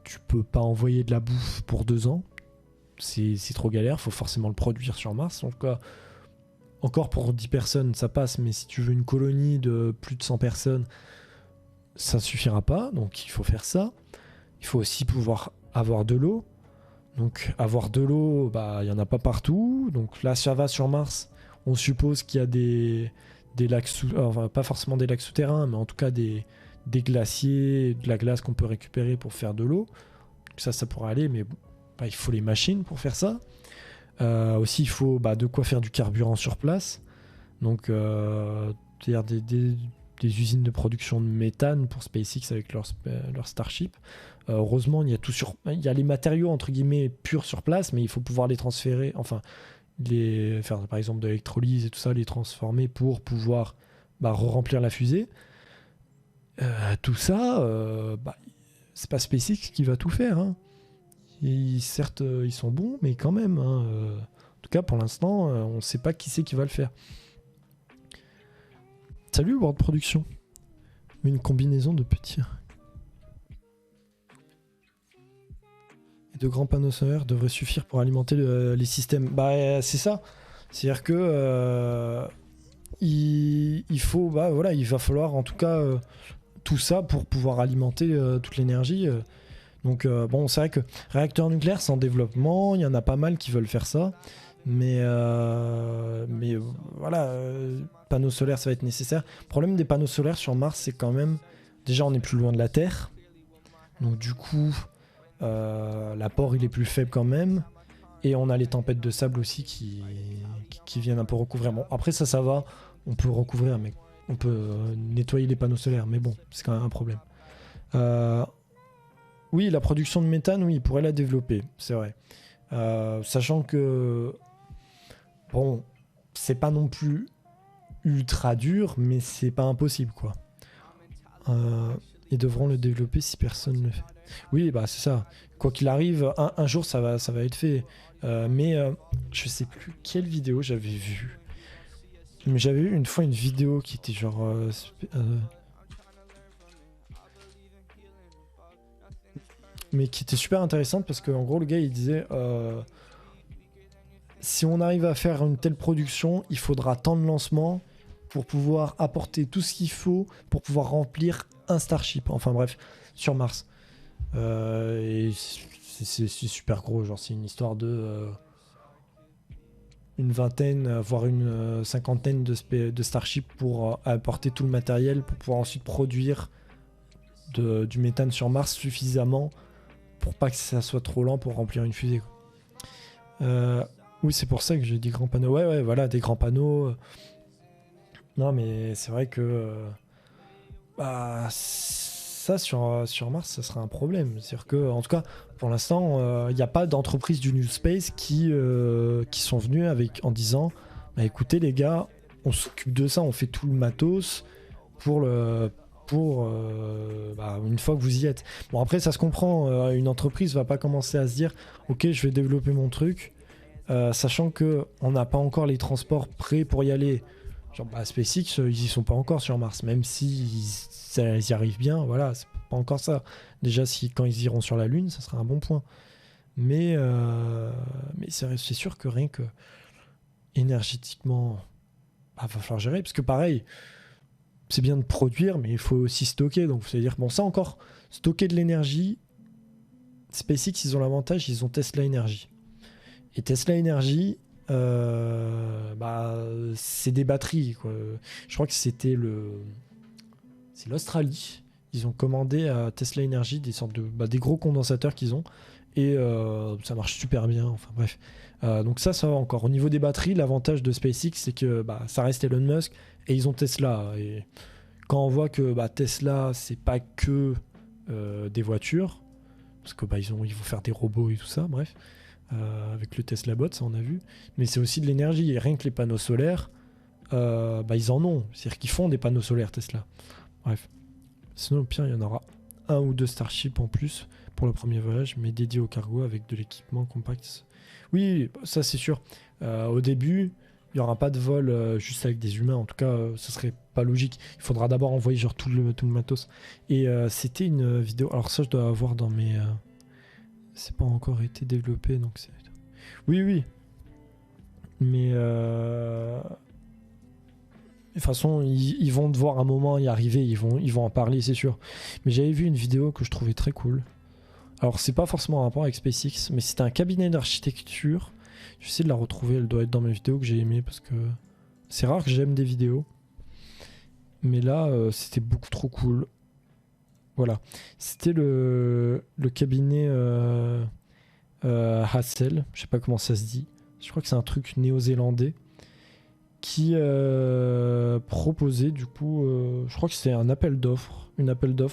tu peux pas envoyer de la bouffe pour 2 ans. C'est trop galère, faut forcément le produire sur Mars. En tout cas, encore pour 10 personnes, ça passe, mais si tu veux une colonie de plus de 100 personnes, ça suffira pas, donc il faut faire ça. Il faut aussi pouvoir avoir de l'eau. Donc avoir de l'eau, il y en a pas partout. Donc là, ça va sur Mars. On suppose qu'il y a des lacs enfin, pas forcément des lacs souterrains, mais en tout cas des glaciers, de la glace qu'on peut récupérer pour faire de l'eau. Ça pourrait aller, mais il faut les machines pour faire ça. Aussi, il faut de quoi faire du carburant sur place. Donc, c'est-à-dire des usines de production de méthane pour SpaceX avec leur Starship. Heureusement, il y a les matériaux entre guillemets purs sur place, mais il faut pouvoir les transférer, enfin faire par exemple de l'électrolyse et tout ça, les transformer pour pouvoir re-remplir la fusée. Tout ça, c'est pas SpaceX qui va tout faire. Hein. Certes, ils sont bons, mais quand même. Hein, en tout cas, pour l'instant, on ne sait pas qui c'est qui va le faire. Salut World Production. Une combinaison de petits et de grands panneaux solaires devrait suffire pour alimenter les systèmes. C'est ça. C'est-à-dire que il faut, il va falloir en tout cas tout ça pour pouvoir alimenter toute l'énergie. Donc c'est vrai que réacteurs nucléaires c'est en développement, il y en a pas mal qui veulent faire ça, mais panneaux solaires ça va être nécessaire. Le problème des panneaux solaires sur Mars, c'est quand même déjà on est plus loin de la Terre, donc du coup l'apport il est plus faible quand même, et on a les tempêtes de sable aussi qui viennent un peu recouvrir. Bon après ça va, on peut recouvrir, mais on peut nettoyer les panneaux solaires, mais bon c'est quand même un problème. Oui, la production de méthane, oui, il pourrait la développer, c'est vrai. Sachant que, bon, c'est pas non plus ultra dur, mais c'est pas impossible, quoi. Ils devront le développer si personne ne le fait. Oui, c'est ça. Quoi qu'il arrive, un jour, ça va être fait. Mais je sais plus quelle vidéo j'avais vue. Mais j'avais vu une fois une vidéo qui était genre... mais qui était super intéressante parce qu'en gros le gars il disait si on arrive à faire une telle production, il faudra tant de lancements pour pouvoir apporter tout ce qu'il faut pour pouvoir remplir un Starship, enfin bref, sur Mars. Et c'est super gros, genre c'est une histoire de une vingtaine voire une cinquantaine de Starship pour apporter tout le matériel pour pouvoir ensuite produire du méthane sur Mars suffisamment pour pas que ça soit trop lent pour remplir une fusée. Oui, c'est pour ça que j'ai dit grands panneaux. Ouais, voilà, des grands panneaux. Non, mais c'est vrai que ça sur Mars, ça sera un problème. C'est-à-dire que, en tout cas, pour l'instant, il n'y a pas d'entreprise du New Space qui sont venues en disant écoutez les gars, on s'occupe de ça, on fait tout le matos pour une fois que vous y êtes. Bon après ça se comprend, une entreprise va pas commencer à se dire ok je vais développer mon truc sachant que on n'a pas encore les transports prêts pour y aller. Genre SpaceX ils y sont pas encore sur Mars, même si ils y arrivent bien, voilà, c'est pas encore ça. Déjà quand ils iront sur la Lune ça sera un bon point, mais c'est sûr que rien que énergétiquement va falloir gérer, parce que pareil c'est bien de produire, mais il faut aussi stocker. Donc, c'est-à-dire, ça encore, stocker de l'énergie, SpaceX, ils ont l'avantage, ils ont Tesla Energy. Et Tesla Energy, c'est des batteries, quoi. Je crois que c'est l'Australie. Ils ont commandé à Tesla Energy des sortes des gros condensateurs qu'ils ont et ça marche super bien. Enfin bref. Donc ça va encore. Au niveau des batteries, l'avantage de SpaceX, c'est que ça reste Elon Musk et ils ont Tesla. Et quand on voit que Tesla, c'est pas que des voitures, parce que ils vont faire des robots et tout ça, bref. Avec le Tesla Bot, ça on a vu. Mais c'est aussi de l'énergie. Et rien que les panneaux solaires, ils en ont. C'est-à-dire qu'ils font des panneaux solaires Tesla. Bref. Sinon, au pire, il y en aura 1 ou 2 Starship en plus pour le premier voyage, mais dédié au cargo avec de l'équipement compact. Oui, ça c'est sûr. Au début, il n'y aura pas de vol juste avec des humains. En tout cas, ce serait pas logique. Il faudra d'abord envoyer genre tout le matos. Et c'était une vidéo. Alors ça, je dois avoir dans mes... C'est pas encore été développé, donc c'est... Oui. Mais... De toute façon, ils vont devoir un moment y arriver, ils vont en parler, c'est sûr. Mais j'avais vu une vidéo que je trouvais très cool. Alors, c'est pas forcément en rapport avec SpaceX, mais c'était un cabinet d'architecture. J'essaie de la retrouver, elle doit être dans mes vidéos que j'ai aimées, parce que c'est rare que j'aime des vidéos. Mais là, c'était beaucoup trop cool. Voilà. C'était le cabinet Hassel, je sais pas comment ça se dit. Je crois que c'est un truc néo-zélandais. Qui proposait du coup, je crois que c'est une appel d'offres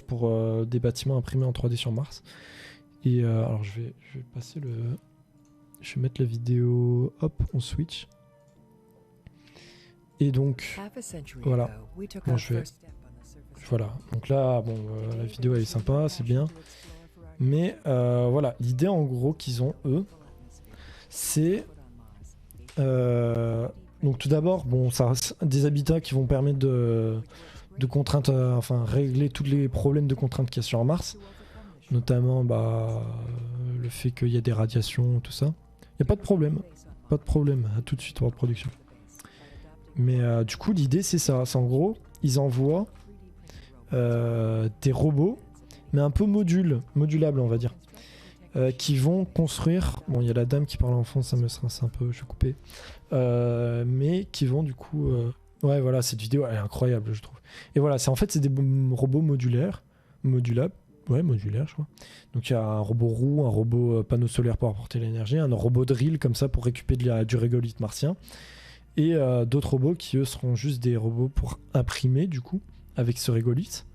pour des bâtiments imprimés en 3D sur Mars. Et alors je vais passer je vais mettre la vidéo, hop, on switch. Et donc voilà, bon, voilà. Donc là, la vidéo elle est sympa, c'est bien. Mais voilà, l'idée en gros qu'ils ont eux, c'est donc tout d'abord, ça des habitats qui vont permettre de contraintes, régler tous les problèmes de contraintes qu'il y a sur Mars, notamment le fait qu'il y a des radiations, tout ça. Il n'y a pas de problème, à tout de suite pour la production. Mais du coup, l'idée c'est ça, c'est en gros, ils envoient des robots, mais un peu modulables on va dire. Qui vont construire... Bon, il y a la dame qui parle en fond, ça me stresse un peu, je vais couper. Mais qui vont du coup... Ouais, voilà, cette vidéo, elle est incroyable, je trouve. Et voilà, c'est des robots modulables. Ouais, modulaires, je crois. Donc il y a un robot roue, un robot panneau solaire pour apporter l'énergie, un robot drill comme ça pour récupérer du régolithe martien. Et d'autres robots qui, eux, seront juste des robots pour imprimer, du coup, avec ce régolithe.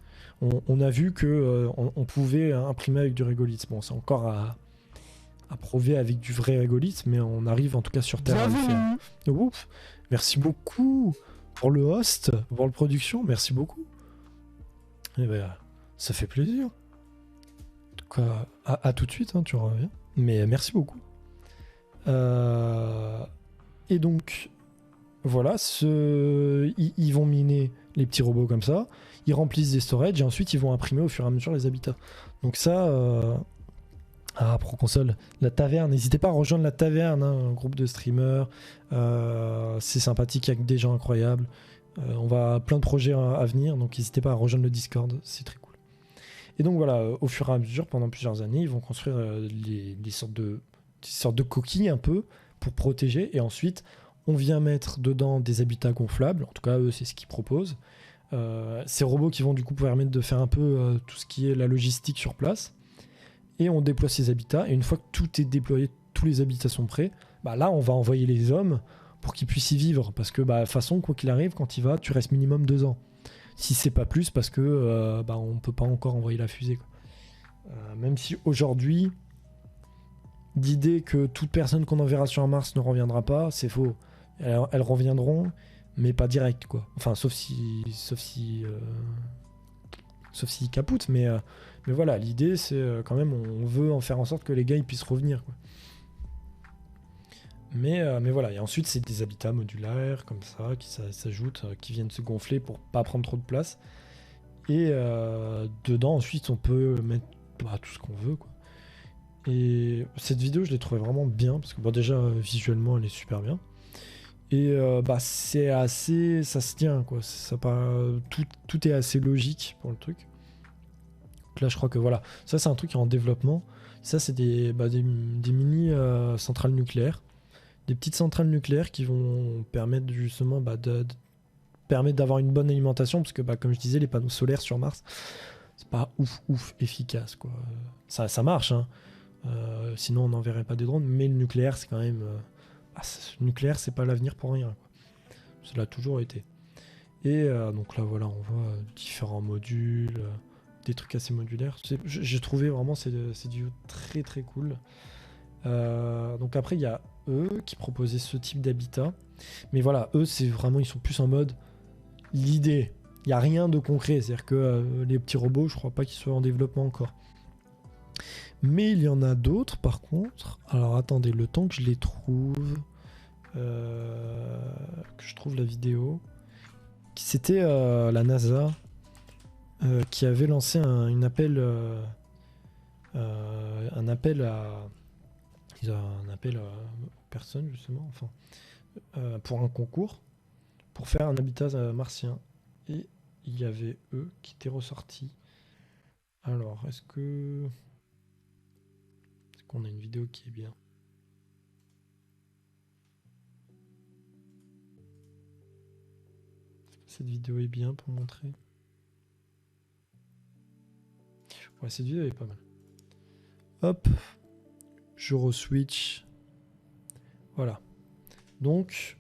On a vu que on pouvait imprimer avec du régolithe. Bon, c'est encore à prouver avec du vrai régolithe, mais on arrive en tout cas sur Terre à le faire. Ouf, merci beaucoup pour le host, pour la production, merci beaucoup. Et ça fait plaisir. En tout cas, à tout de suite, tu reviens. Mais merci beaucoup. Et donc, voilà, ils vont miner les petits robots comme ça. Ils remplissent des storages et ensuite ils vont imprimer au fur et à mesure les habitats. Donc ça, Proconsole, la taverne, n'hésitez pas à rejoindre la taverne, un groupe de streamers, c'est sympathique avec des gens incroyables. On va plein de projets à venir, donc n'hésitez pas à rejoindre le Discord, c'est très cool. Et donc voilà, au fur et à mesure, pendant plusieurs années, ils vont construire des sortes de coquilles un peu pour protéger, et ensuite on vient mettre dedans des habitats gonflables, en tout cas eux c'est ce qu'ils proposent. Ces robots qui vont du coup permettre de faire un peu tout ce qui est la logistique sur place, et on déploie ces habitats, et une fois que tout est déployé, tous les habitats sont prêts, là on va envoyer les hommes pour qu'ils puissent y vivre, parce que de toute façon quoi qu'il arrive, quand il va, tu restes minimum 2 ans, si c'est pas plus, parce que on peut pas encore envoyer la fusée, quoi. Même si aujourd'hui l'idée que toute personne qu'on enverra sur Mars ne reviendra pas, c'est faux. Elles reviendront, mais pas direct, quoi. Enfin, sauf si capote, mais voilà, l'idée c'est quand même, on veut en faire en sorte que les gars ils puissent revenir, quoi. Mais voilà, et ensuite c'est des habitats modulaires comme ça qui s'ajoutent, qui viennent se gonfler pour pas prendre trop de place. Et dedans ensuite on peut mettre tout ce qu'on veut, quoi. Et cette vidéo je l'ai trouvée vraiment bien parce que déjà visuellement elle est super bien. Et c'est assez, ça se tient, quoi. Tout est assez logique pour le truc. Donc là je crois que voilà, ça c'est un truc qui est en développement. Ça c'est des mini centrales nucléaires, des petites centrales nucléaires qui vont permettre justement permettre d'avoir une bonne alimentation, parce que comme je disais, les panneaux solaires sur Mars, c'est pas ouf efficace, quoi. Ça marche, hein. Sinon on n'enverrait pas des drones, mais le nucléaire c'est quand même le nucléaire c'est pas l'avenir pour rien, quoi. Ça l'a toujours été. Et donc là voilà, on voit différents modules, des trucs assez modulaires. J'ai trouvé vraiment c'est du très très cool. Donc après il y a eux qui proposaient ce type d'habitat, mais voilà, eux c'est vraiment, ils sont plus en mode l'idée. Il n'y a rien de concret, c'est-à-dire que les petits robots, je crois pas qu'ils soient en développement encore. Mais il y en a d'autres par contre. Alors attendez, le temps que je les trouve, que je trouve la vidéo. C'était la NASA qui avait lancé un appel aux personnes justement, enfin, pour un concours pour faire un habitat martien. Et il y avait eux qui étaient ressortis. Alors, est-ce qu'on a une vidéo qui est bien? Cette vidéo est bien pour montrer. Ouais, cette vidéo est pas mal. Hop, je re-switch. Voilà. Donc,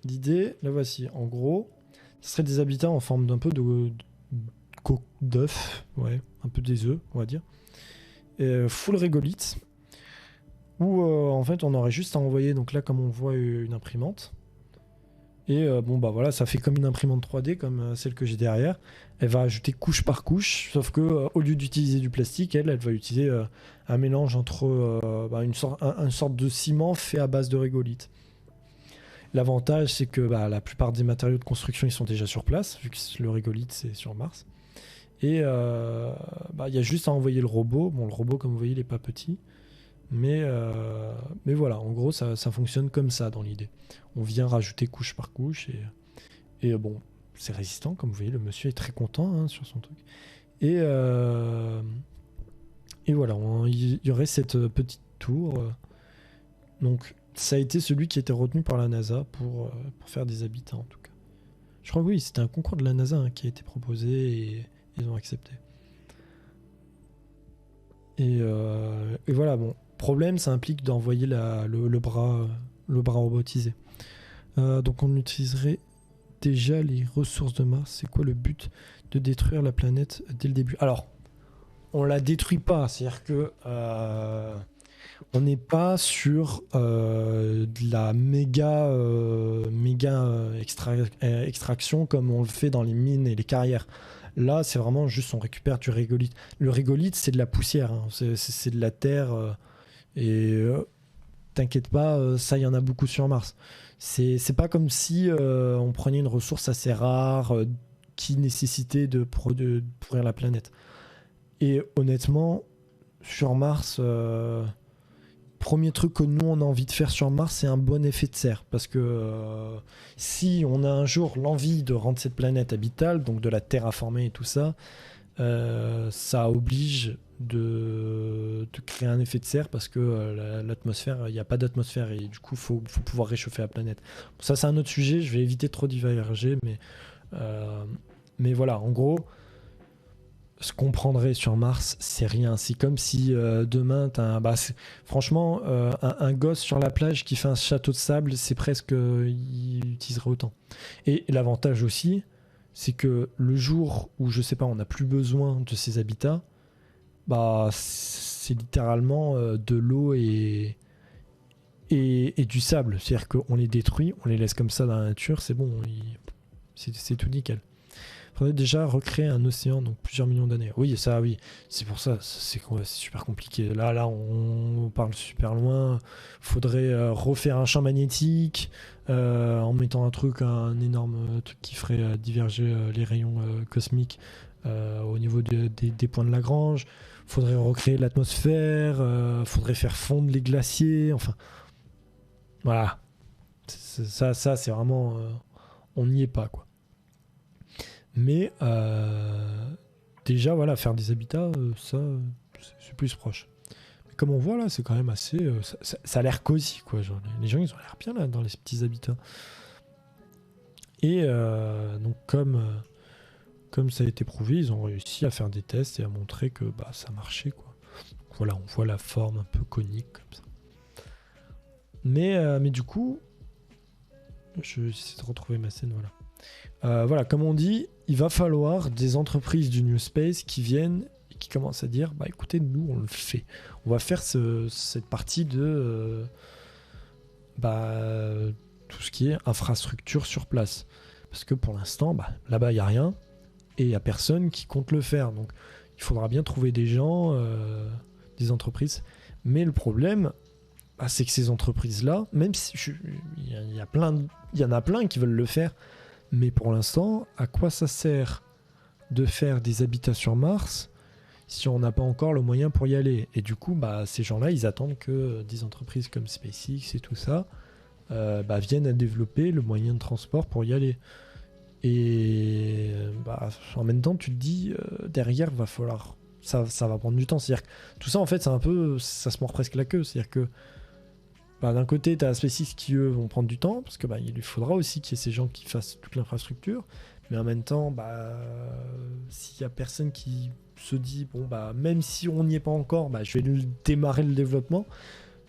l'idée, la voici. En gros, ce serait des habitats en forme d'un peu d'œuf, ouais, un peu des œufs, on va dire. Et full régolithe, où en fait on aurait juste à envoyer, donc là comme on voit une imprimante. Et voilà, ça fait comme une imprimante 3D, comme celle que j'ai derrière. Elle va ajouter couche par couche, sauf que au lieu d'utiliser du plastique, elle va utiliser un mélange entre une sorte de ciment fait à base de régolithe. L'avantage, c'est que la plupart des matériaux de construction, ils sont déjà sur place, vu que le régolithe, c'est sur Mars. Et il y a juste à envoyer le robot. Bon, le robot, comme vous voyez, il n'est pas petit. Mais voilà, en gros, ça fonctionne comme ça dans l'idée. On vient rajouter couche par couche. Et bon, c'est résistant, comme vous voyez. Le monsieur est très content sur son truc. Et voilà, il y aurait cette petite tour. Donc, ça a été celui qui a été retenu par la NASA pour faire des habitats, en tout cas. Je crois que oui, c'était un concours de la NASA qui a été proposé et ils ont accepté. Et voilà, bon. Problème, ça implique d'envoyer le bras robotisé. Donc on utiliserait déjà les ressources de Mars. C'est quoi le but de détruire la planète dès le début? Alors, on la détruit pas, c'est-à-dire que on n'est pas sur de la méga extraction comme on le fait dans les mines et les carrières. Là, c'est vraiment juste on récupère du régolithe. Le régolithe, c'est de la poussière, hein. C'est de la terre. Et t'inquiète pas, ça, il y en a beaucoup sur Mars. C'est pas comme si on prenait une ressource assez rare qui nécessitait de pourrir la planète. Et honnêtement, sur Mars, premier truc que nous on a envie de faire sur Mars, c'est un bon effet de serre. Parce que si on a un jour l'envie de rendre cette planète habitable, donc de la terraformer et tout ça, ça oblige de créer un effet de serre parce que l'atmosphère, il n'y a pas d'atmosphère et du coup il faut pouvoir réchauffer la planète. Bon, ça c'est un autre sujet, je vais éviter trop d'y diverger, mais voilà, en gros, ce qu'on prendrait sur Mars, c'est rien. C'est comme si demain, franchement, un gosse sur la plage qui fait un château de sable, c'est presque, il utiliserait autant. Et l'avantage aussi, c'est que le jour où, je sais pas, on n'a plus besoin de ces habitats, c'est littéralement de l'eau et du sable. C'est-à-dire qu'on les détruit, on les laisse comme ça dans la nature, c'est bon, c'est tout nickel. Faudrait déjà recréer un océan, donc plusieurs millions d'années. Oui, ça, oui. C'est pour ça, c'est super compliqué. Là, on parle super loin. Faudrait refaire un champ magnétique en mettant un énorme truc qui ferait diverger les rayons cosmiques au niveau des points de Lagrange. Faudrait recréer l'atmosphère. Faudrait faire fondre les glaciers. Enfin, voilà. Ça, c'est vraiment... on n'y est pas, quoi. Mais déjà, voilà, faire des habitats, ça, c'est plus proche. comme on voit là, c'est quand même assez... ça a l'air cosy, quoi. Genre, les gens, ils ont l'air bien là, dans les petits habitats. Et donc, comme ça a été prouvé, ils ont réussi à faire des tests et à montrer que ça marchait, quoi. Donc, voilà, on voit la forme un peu conique, comme ça. Mais du coup, j'essaie de retrouver ma scène, voilà. Voilà, comme on dit, il va falloir des entreprises du New Space qui viennent et qui commencent à dire, écoutez, nous, on le fait. On va faire cette partie de tout ce qui est infrastructure sur place. Parce que pour l'instant, là-bas, il n'y a rien et il n'y a personne qui compte le faire. Donc, il faudra bien trouver des gens, des entreprises. Mais le problème, c'est que ces entreprises-là, même si il y en a plein qui veulent le faire, mais pour l'instant, à quoi ça sert de faire des habitats sur Mars si on n'a pas encore le moyen pour y aller? Et du coup, ces gens-là, ils attendent que des entreprises comme SpaceX et tout ça viennent à développer le moyen de transport pour y aller. Et en même temps, tu te dis, derrière, va falloir... Ça va prendre du temps. C'est-à-dire que tout ça, en fait, c'est un peu... Ça se mord presque la queue. C'est-à-dire que d'un côté, tu as SpaceX qui, eux, vont prendre du temps, parce que il lui faudra aussi qu'il y ait ces gens qui fassent toute l'infrastructure. Mais en même temps, s'il y a personne qui se dit, même si on n'y est pas encore, je vais démarrer le développement,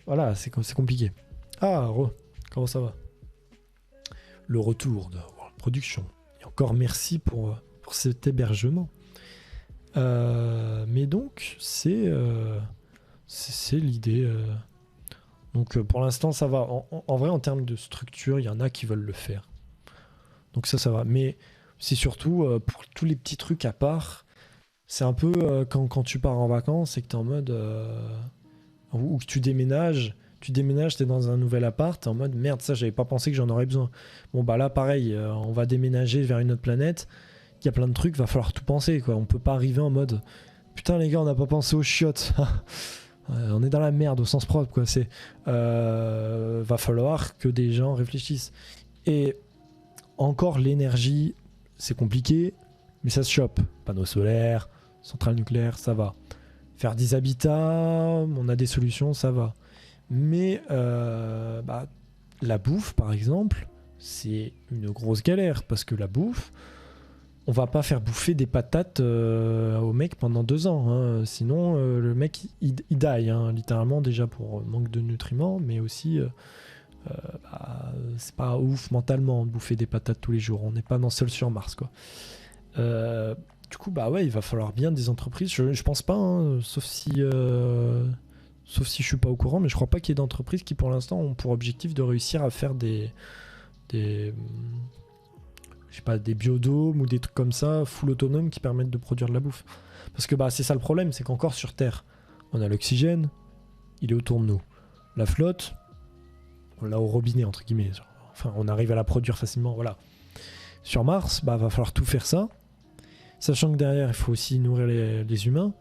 voilà, c'est compliqué. Comment ça va? Le retour de World Production. Et encore merci pour cet hébergement. Mais donc, c'est l'idée. Donc, pour l'instant, ça va. En vrai, en termes de structure, il y en a qui veulent le faire. Donc ça va. Mais c'est surtout pour tous les petits trucs à part. C'est un peu quand tu pars en vacances et que tu es en mode... ou que tu déménages, t'es dans un nouvel appart, t'es en mode merde, ça j'avais pas pensé que j'en aurais besoin. Bon là pareil, on va déménager vers une autre planète, il y a plein de trucs, va falloir tout penser, quoi. On peut pas arriver en mode putain les gars, on n'a pas pensé aux chiottes. On est dans la merde au sens propre, quoi. C'est va falloir que des gens réfléchissent. Et encore l'énergie, c'est compliqué, mais ça se chope. Panneaux solaires, centrales nucléaires, ça va. Faire des habitats, on a des solutions, ça va. Mais la bouffe, par exemple, c'est une grosse galère. Parce que la bouffe, on va pas faire bouffer des patates au mec pendant 2 ans. Hein. Sinon, le mec, il die, littéralement, déjà pour manque de nutriments. Mais aussi, c'est pas ouf mentalement de bouffer des patates tous les jours. On n'est pas dans Seul sur Mars, quoi. Du coup, il va falloir bien des entreprises. Je pense pas, sauf si je suis pas au courant, mais je crois pas qu'il y ait d'entreprises qui, pour l'instant, ont pour objectif de réussir à faire des biodômes ou des trucs comme ça, full autonomes, qui permettent de produire de la bouffe. Parce que c'est ça le problème, c'est qu'encore sur Terre, on a l'oxygène, il est autour de nous. La flotte, on l'a au robinet, entre guillemets. Enfin, on arrive à la produire facilement, voilà. Sur Mars, va falloir tout faire ça. Sachant que derrière, il faut aussi nourrir les humains.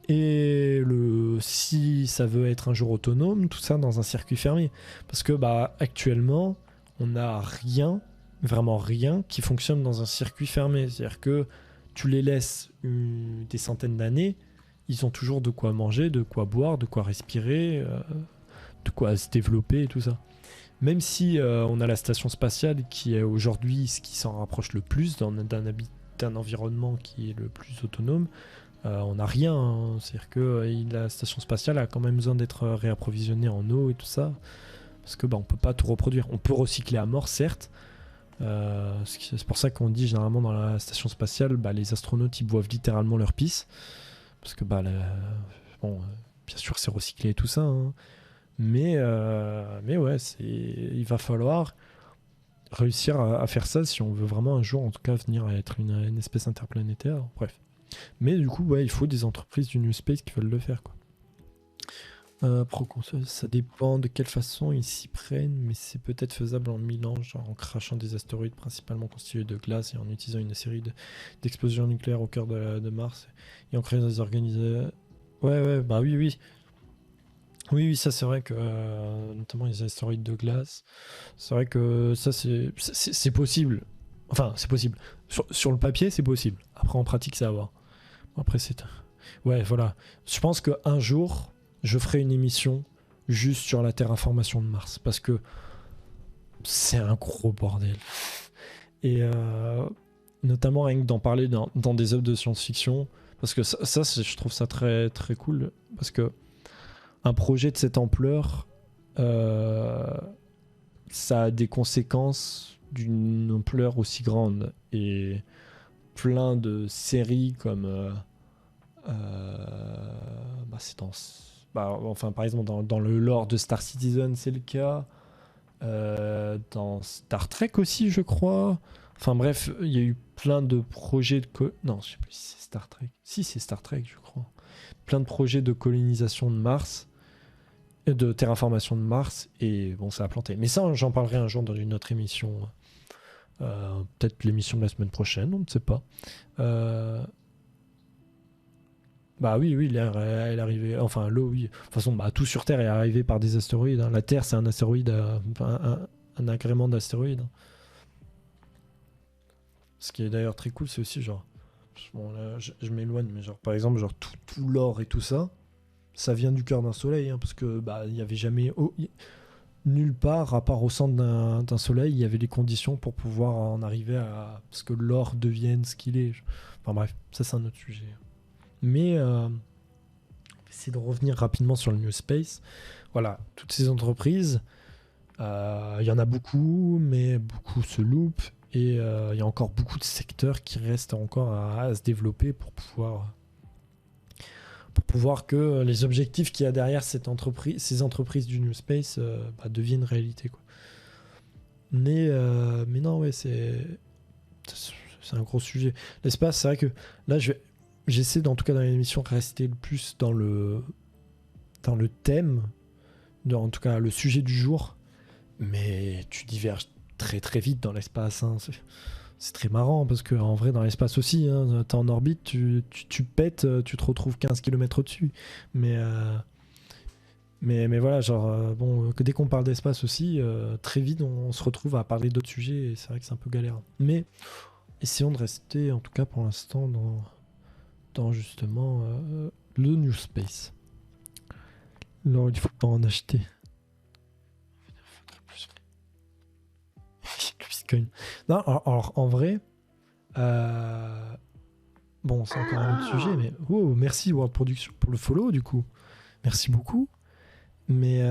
Et si ça veut être un jour autonome, tout ça dans un circuit fermé. Parce que actuellement, on n'a rien, vraiment rien, qui fonctionne dans un circuit fermé. C'est-à-dire que tu les laisses des centaines d'années, ils ont toujours de quoi manger, de quoi boire, de quoi respirer, de quoi se développer et tout ça. Même si on a la station spatiale qui est aujourd'hui ce qui s'en rapproche le plus d'un environnement qui est le plus autonome, on n'a rien. Hein. C'est-à-dire que la station spatiale a quand même besoin d'être réapprovisionnée en eau et tout ça. Parce que on peut pas tout reproduire. On peut recycler à mort, certes. C'est pour ça qu'on dit généralement dans la station spatiale, les astronautes ils boivent littéralement leur pisse. Parce que bien sûr c'est recyclé et tout ça. Hein. Mais ouais, il va falloir réussir à faire ça si on veut vraiment un jour en tout cas venir à être une espèce interplanétaire. Bref. Mais du coup, il faut des entreprises du New Space qui veulent le faire, quoi. Proconsole, ça dépend de quelle façon ils s'y prennent, mais c'est peut-être faisable en 1000 ans, genre en crachant des astéroïdes principalement constitués de glace et en utilisant une série d'explosions nucléaires au cœur de Mars et en créant des organismes. Oui, ça c'est vrai que notamment les astéroïdes de glace, c'est vrai que ça c'est possible. Enfin, c'est possible. Sur le papier, c'est possible. Après, en pratique, ça va voir. Après, c'est... Ouais, voilà. Je pense qu'un jour, je ferai une émission juste sur la terraformation de Mars, parce que c'est un gros bordel. Et notamment rien que d'en parler dans des œuvres de science-fiction, parce que je trouve ça très, très cool, parce que un projet de cette ampleur, ça a des conséquences d'une ampleur aussi grande. Et plein de séries comme... c'est enfin, par exemple, dans le lore de Star Citizen, c'est le cas. Dans Star Trek aussi, je crois. Enfin bref, il y a eu plein de projets de... Non, je sais plus si c'est Star Trek. Si, c'est Star Trek, je crois. Plein de projets de colonisation de Mars, de terraformation de Mars, et bon, ça a planté. Mais ça, j'en parlerai un jour dans une autre émission. Peut-être l'émission de la semaine prochaine, on ne sait pas. Bah oui, l'air est arrivé. Enfin, l'eau, oui. De toute façon, tout sur Terre est arrivé par des astéroïdes. Hein. La Terre, c'est un astéroïde, un agrément d'astéroïdes. Hein. Ce qui est d'ailleurs très cool, c'est aussi genre. Bon, là, je m'éloigne, mais genre, par exemple, genre tout l'or et tout ça, ça vient du cœur d'un soleil, hein, parce que il y avait jamais nulle part, à part au centre d'un soleil, il y avait les conditions pour pouvoir en arriver à ce que l'or devienne ce qu'il est. Enfin bref, ça c'est un autre sujet. Mais essayer de revenir rapidement sur le New Space. Voilà, toutes ces entreprises, il y en a beaucoup, mais beaucoup se loupent. Et il y a encore beaucoup de secteurs qui restent encore à se développer pour pouvoir que les objectifs qu'il y a derrière ces entreprises du New Space deviennent réalité, quoi. Mais non, ouais, c'est un gros sujet. L'espace, c'est vrai que là, j'essaie, en tout cas dans l'émission, de rester le plus dans le thème, en tout cas le sujet du jour, mais tu diverges très très vite dans l'espace, hein. C'est très marrant parce que en vrai dans l'espace aussi, hein, t'es en orbite, tu pètes, tu te retrouves 15 km au-dessus. Mais voilà, genre dès qu'on parle d'espace aussi, très vite on se retrouve à parler d'autres sujets et c'est vrai que c'est un peu galère. Mais essayons de rester en tout cas pour l'instant dans justement le New Space. Non, il faut pas en acheter. Non, alors en vrai, bon, c'est encore un autre sujet, mais merci World Production pour le follow du coup. Merci beaucoup. Mais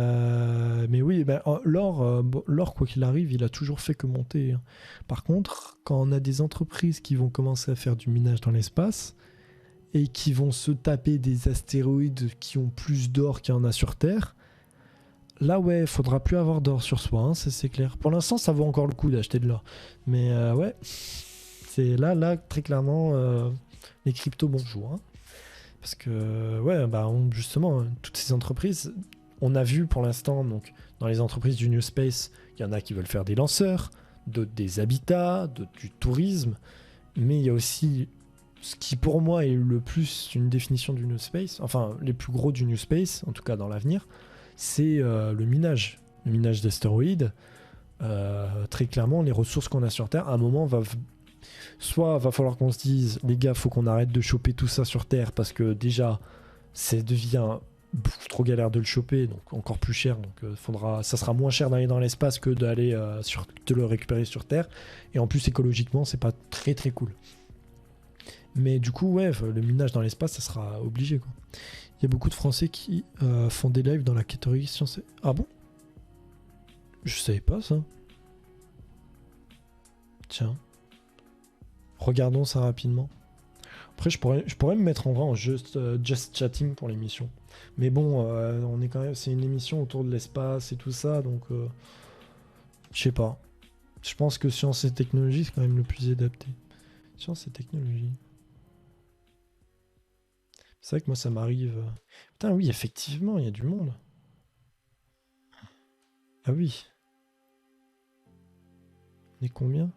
oui, l'or, quoi qu'il arrive, il a toujours fait que monter. Hein. Par contre, quand on a des entreprises qui vont commencer à faire du minage dans l'espace et qui vont se taper des astéroïdes qui ont plus d'or qu'il y en a sur Terre, là, ouais, faudra plus avoir d'or sur soi, hein, c'est clair. Pour l'instant, ça vaut encore le coup d'acheter de l'or. Mais ouais, c'est là, très clairement, les cryptos, bonjour. Hein. Parce que, ouais, justement, toutes ces entreprises, on a vu pour l'instant, donc, dans les entreprises du New Space, il y en a qui veulent faire des lanceurs, d'autres des habitats, d'autres du tourisme. Mais il y a aussi ce qui, pour moi, est le plus une définition du New Space, enfin, les plus gros du New Space, en tout cas dans l'avenir, c'est le minage d'astéroïdes. Très clairement, les ressources qu'on a sur Terre, à un moment, soit va falloir qu'on se dise, les gars, faut qu'on arrête de choper tout ça sur Terre, parce que déjà, ça devient trop galère de le choper, donc encore plus cher, donc ça sera moins cher d'aller dans l'espace que d'aller de le récupérer sur Terre, et en plus écologiquement, c'est pas très très cool. Mais du coup, ouais, le minage dans l'espace, ça sera obligé, quoi. Il y a beaucoup de Français qui font des lives dans la catégorie sciences. Ah bon? Je savais pas ça. Tiens. Regardons ça rapidement. Après, je pourrais me mettre en vrai en just chatting pour l'émission. Mais bon, c'est une émission autour de l'espace et tout ça, donc je sais pas. Je pense que sciences et technologie, c'est quand même le plus adapté. Sciences et technologie. C'est vrai que moi, ça m'arrive. Putain, oui, effectivement, il y a du monde. Ah oui. On est combien?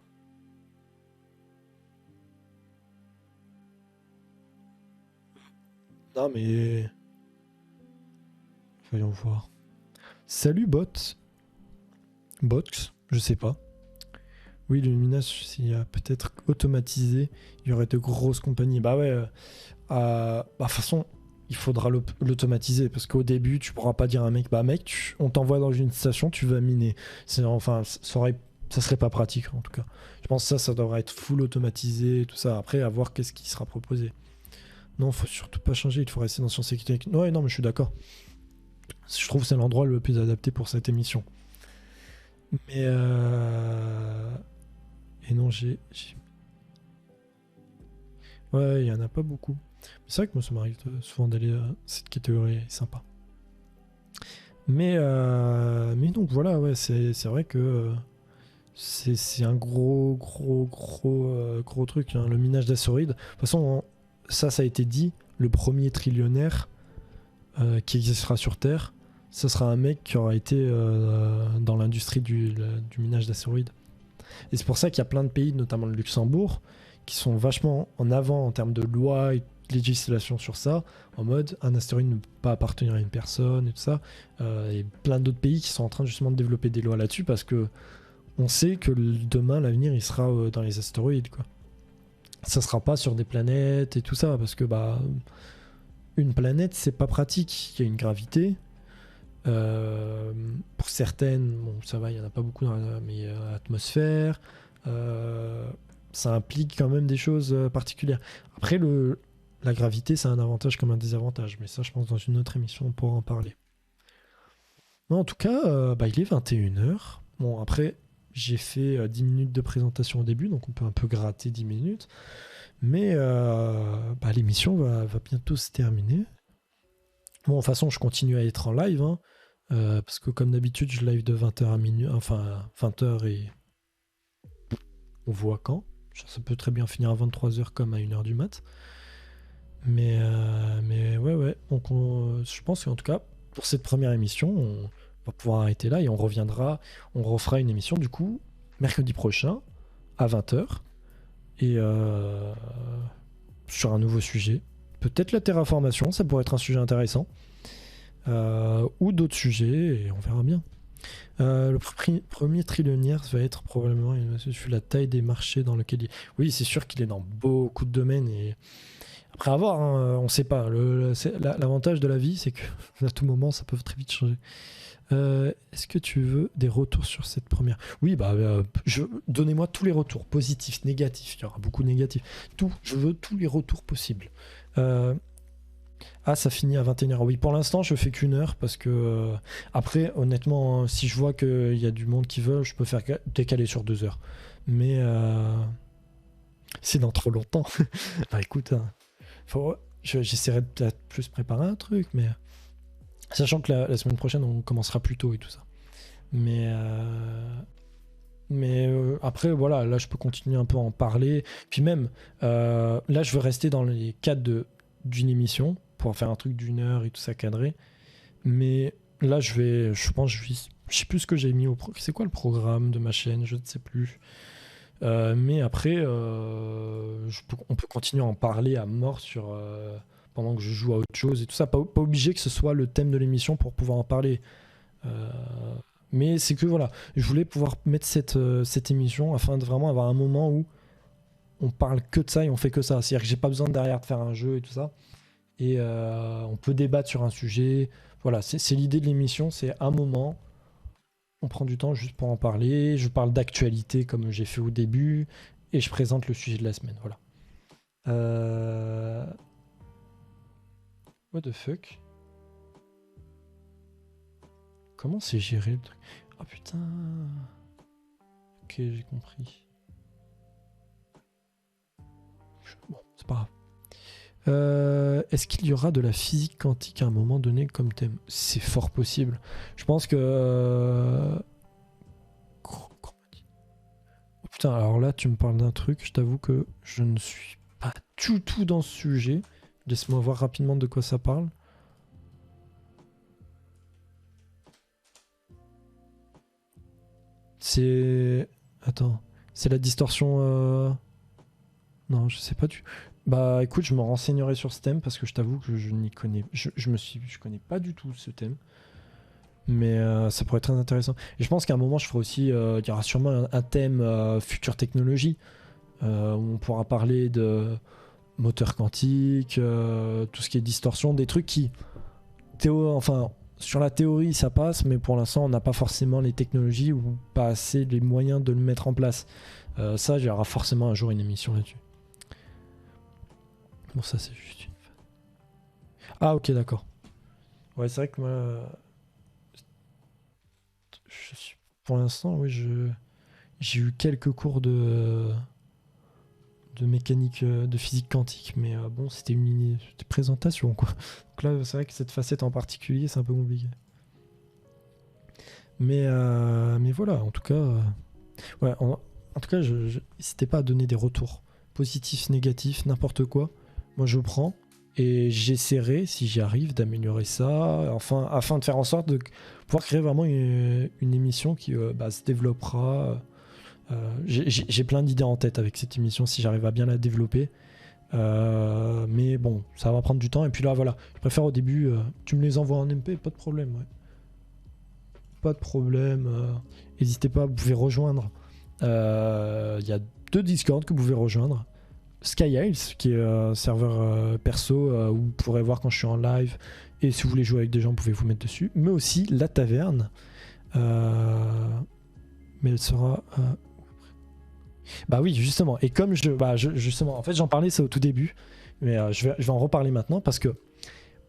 Non, mais... Voyons voir. Salut, Box, je sais pas. Oui, le minage, s'il y a peut-être automatisé, il y aurait de grosses compagnies. Bah ouais, de toute façon, il faudra l'automatiser parce qu'au début, tu pourras pas dire à un mec, bah mec, on t'envoie dans une station, tu vas miner. Enfin, ça serait pas pratique en tout cas. Je pense que ça devrait être full automatisé, tout ça. Après, à voir qu'est-ce qui sera proposé. Non, faut surtout pas changer, il faut rester dans Science et Technologie. Ouais, non, mais je suis d'accord. Je trouve que c'est l'endroit le plus adapté pour cette émission. Mais et non, ouais, il y en a pas beaucoup. C'est vrai que moi, ça m'arrive souvent d'aller à cette catégorie, est sympa. Mais donc voilà, ouais, c'est vrai que c'est un gros truc, hein, le minage d'astéroïdes. De toute façon, ça a été dit, le premier trillionnaire qui existera sur Terre, ça sera un mec qui aura été dans l'industrie du minage d'astéroïdes. Et c'est pour ça qu'il y a plein de pays, notamment le Luxembourg, qui sont vachement en avant en termes de loi et de législation sur ça, en mode un astéroïde ne peut pas appartenir à une personne et tout ça. Et plein d'autres pays qui sont en train justement de développer des lois là-dessus parce que on sait que demain, l'avenir, il sera dans les astéroïdes, quoi. Ça sera pas sur des planètes et tout ça, parce que bah une planète, c'est pas pratique. Il y a une gravité. Pour certaines, bon, ça va, il y en a pas beaucoup dans l'atmosphère. Ça implique quand même des choses particulières. Après, la gravité, c'est un avantage comme un désavantage, mais ça, je pense, dans une autre émission, on pourra en parler. Non, en tout cas, il est 21h. Bon, après, j'ai fait 10 minutes de présentation au début, donc on peut un peu gratter 10 minutes. Mais l'émission va bientôt se terminer. Bon, de toute façon, je continue à être en live, hein, parce que comme d'habitude, je live de 20h à minuit, enfin 20h et on voit quand. Ça peut très bien finir à 23h comme à 1h du mat. Mais ouais. Donc je pense qu'en tout cas, pour cette première émission, on va pouvoir arrêter là et on refera une émission du coup mercredi prochain à 20h et sur un nouveau sujet. Peut-être la terraformation, ça pourrait être un sujet intéressant. Ou d'autres sujets, et on verra bien. Le premier trillionnaire va être probablement la taille des marchés dans lequel il est. Oui, c'est sûr qu'il est dans beaucoup de domaines, et après avoir, hein, on sait pas. L'avantage de la vie, c'est que à tout moment, ça peut très vite changer. Est-ce que tu veux des retours sur cette première? Oui, donnez-moi tous les retours, positifs, négatifs. Il y aura beaucoup de négatifs. Je veux tous les retours possibles. Ça finit à 21h. Oui, pour l'instant, je fais qu'une heure parce que après, honnêtement, si je vois qu'il y a du monde qui veut, je peux faire décaler sur 2 heures. Mais c'est dans trop longtemps. Écoute, hein, j'essaierai de peut-être plus préparer un truc, mais sachant que la semaine prochaine, on commencera plus tôt et tout ça. Mais après, voilà, là, je peux continuer un peu à en parler. Puis même, là, je veux rester dans les cadres d'une émission pour faire un truc d'une heure et tout ça cadré. Mais là, je sais plus ce que j'ai mis c'est quoi le programme de ma chaîne, je ne sais plus. Mais après, on peut continuer à en parler à mort pendant que je joue à autre chose et tout ça. Pas obligé que ce soit le thème de l'émission pour pouvoir en parler. Mais c'est que voilà, je voulais pouvoir mettre cette émission afin de vraiment avoir un moment où on parle que de ça et on fait que ça. C'est-à-dire que j'ai pas besoin derrière de faire un jeu et tout ça. Et on peut débattre sur un sujet. Voilà, c'est l'idée de l'émission, c'est un moment. On prend du temps juste pour en parler. Je parle d'actualité comme j'ai fait au début. Et je présente le sujet de la semaine. Voilà. What the fuck? Comment c'est géré le truc? Oh putain. Ok, j'ai compris. Bon, c'est pas grave. Est-ce qu'il y aura de la physique quantique à un moment donné comme thème? C'est fort possible. Je pense que... Oh, putain, alors là, tu me parles d'un truc. Je t'avoue que je ne suis pas du tout dans ce sujet. Laisse-moi voir rapidement de quoi ça parle. C'est... Attends. C'est la distorsion... Non, je sais pas du... Bah écoute, je me renseignerai sur ce thème parce que je t'avoue que je n'y connais... Je connais pas du tout ce thème. Mais ça pourrait être très intéressant. Et je pense qu'à un moment, je ferai aussi... il y aura sûrement un thème future technologie où on pourra parler de moteur quantique, tout ce qui est distorsion, des trucs qui, sur la théorie ça passe, mais pour l'instant on n'a pas forcément les technologies ou pas assez les moyens de le mettre en place. Ça, il y aura forcément un jour une émission là-dessus. Bon, ça c'est juste. Ah ok, d'accord. Ouais, c'est vrai que moi, pour l'instant, oui, j'ai eu quelques cours de mécanique, de physique quantique, mais bon, c'était une présentation, quoi. Donc là, c'est vrai que cette facette en particulier, c'est un peu compliqué. Mais voilà, en tout cas, ouais, en tout cas, n'hésitez pas à donner des retours positifs, négatifs, n'importe quoi. Moi, je prends et j'essaierai, si j'y arrive, d'améliorer ça, enfin, afin de faire en sorte de pouvoir créer vraiment une émission qui se développera. J'ai plein d'idées en tête avec cette émission si j'arrive à bien la développer. Mais bon, ça va prendre du temps. Et puis là, voilà, je préfère au début, tu me les envoies en MP, pas de problème. Ouais. Pas de problème. N'hésitez pas, vous pouvez rejoindre. Il y a 2 Discord que vous pouvez rejoindre. SkyIsles, qui est un serveur perso où vous pourrez voir quand je suis en live. Et si vous voulez jouer avec des gens, vous pouvez vous mettre dessus. Mais aussi la taverne. Mais elle sera... Bah oui, justement. Et comme justement, en fait, j'en parlais ça au tout début. Mais je vais en reparler maintenant parce que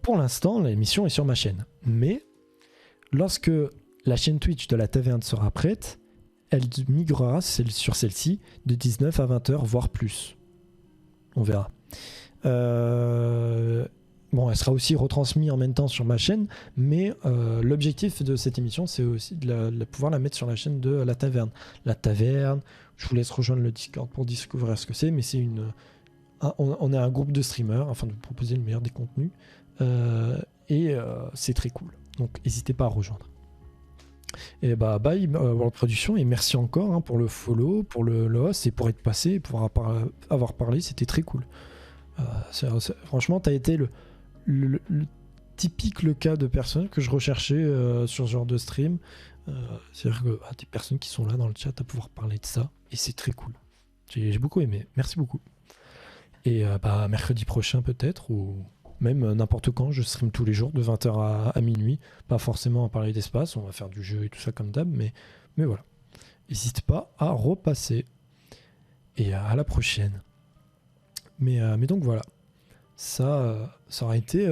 pour l'instant, l'émission est sur ma chaîne. Mais lorsque la chaîne Twitch de la taverne sera prête, elle migrera sur celle-ci de 19 à 20h, voire plus. On verra. Bon, elle sera aussi retransmise en même temps sur ma chaîne, mais l'objectif de cette émission, c'est aussi de pouvoir la mettre sur la chaîne de la taverne. La taverne, je vous laisse rejoindre le Discord pour découvrir ce que c'est, mais c'est on est un groupe de streamers afin de vous proposer le meilleur des contenus, et c'est très cool. Donc, n'hésitez pas à rejoindre. Et bye World Production, et merci encore pour le follow, pour le host et pour être passé, pour avoir parlé, c'était très cool. Franchement, t'as été le typique le cas de personnes que je recherchais sur ce genre de stream. C'est-à-dire que des personnes qui sont là dans le chat à pouvoir parler de ça, et c'est très cool. J'ai beaucoup aimé, merci beaucoup. Et mercredi prochain peut-être, ou même n'importe quand, je stream tous les jours de 20h à minuit, pas forcément à parler d'espace, on va faire du jeu et tout ça comme d'hab, mais voilà. N'hésite pas à repasser, et à la prochaine. Mais donc voilà, ça aura été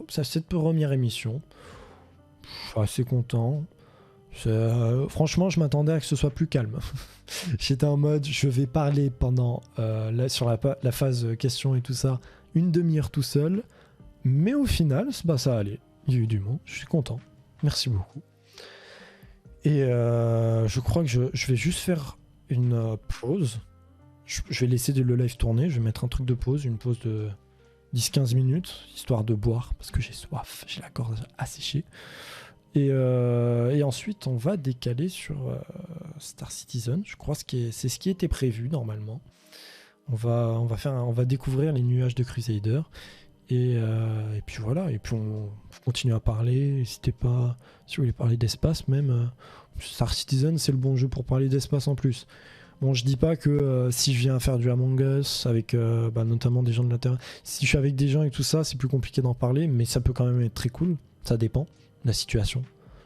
cette première émission. Je suis assez content. Franchement, je m'attendais à que ce soit plus calme. J'étais en mode, je vais parler pendant sur la phase questions et tout ça, une demi-heure tout seul. Mais au final, ça allait. Il y a eu du monde. Je suis content. Merci beaucoup. Et je crois que je vais juste faire une pause. Je vais laisser le live tourner. Je vais mettre un truc de pause, une pause de 10-15 minutes, histoire de boire, parce que j'ai soif, j'ai la gorge asséchée. Et ensuite, on va décaler sur Star Citizen. Je crois c'est ce qui était prévu normalement. On va découvrir les nuages de Crusader. Et puis voilà. Et puis on continue à parler. N'hésitez pas, si vous voulez parler d'espace, même Star Citizen, c'est le bon jeu pour parler d'espace en plus. Bon, je dis pas que si je viens faire du Among Us avec notamment des gens de la Terre, si je suis avec des gens et tout ça, c'est plus compliqué d'en parler, mais ça peut quand même être très cool. Ça dépend de la situation.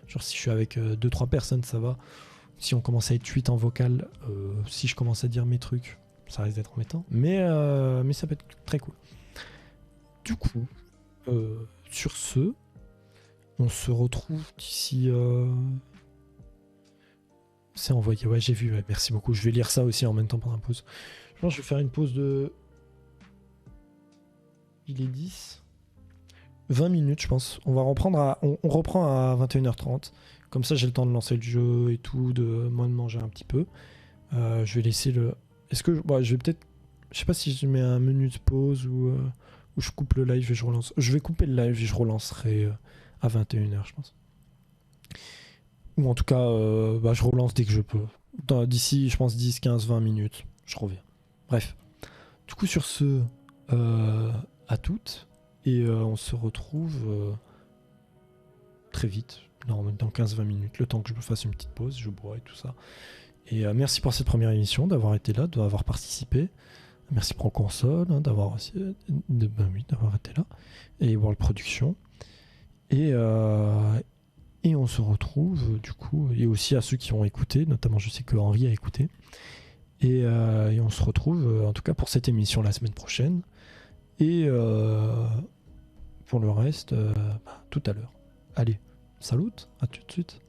Genre si je suis avec 2-3 personnes, ça va. Si on commence à être 8 en vocal, si je commence à dire mes trucs, ça risque d'être embêtant. Mais ça peut être très cool. Du coup, sur ce, on se retrouve d'ici... C'est envoyé, ouais, j'ai vu, ouais, merci beaucoup. Je vais lire ça aussi en même temps pendant la pause. Je pense que je vais faire une pause de... Il est 10. 20 minutes, je pense. On reprend à 21h30. Comme ça, j'ai le temps de lancer le jeu et tout, de manger un petit peu. Je vais laisser le... Est-ce que... je vais peut-être... Je sais pas si je mets un menu de pause ou je coupe le live et je relance. Je vais couper le live et je relancerai à 21h, je pense. Ou en tout cas, je relance dès que je peux. D'ici, je pense, 10, 15, 20 minutes, je reviens. Bref. Du coup, sur ce, à toutes. Et on se retrouve très vite, dans 15-20 minutes, le temps que je me fasse une petite pause, je bois et tout ça. Et merci pour cette première émission, d'avoir été là, d'avoir participé. Merci Pro Console d'avoir d'avoir été là. Et World Production. Et on se retrouve du coup, et aussi à ceux qui ont écouté, notamment je sais que Henri a écouté. Et on se retrouve en tout cas pour cette émission la semaine prochaine. Et pour le reste, tout à l'heure. Allez, salut, à tout de suite.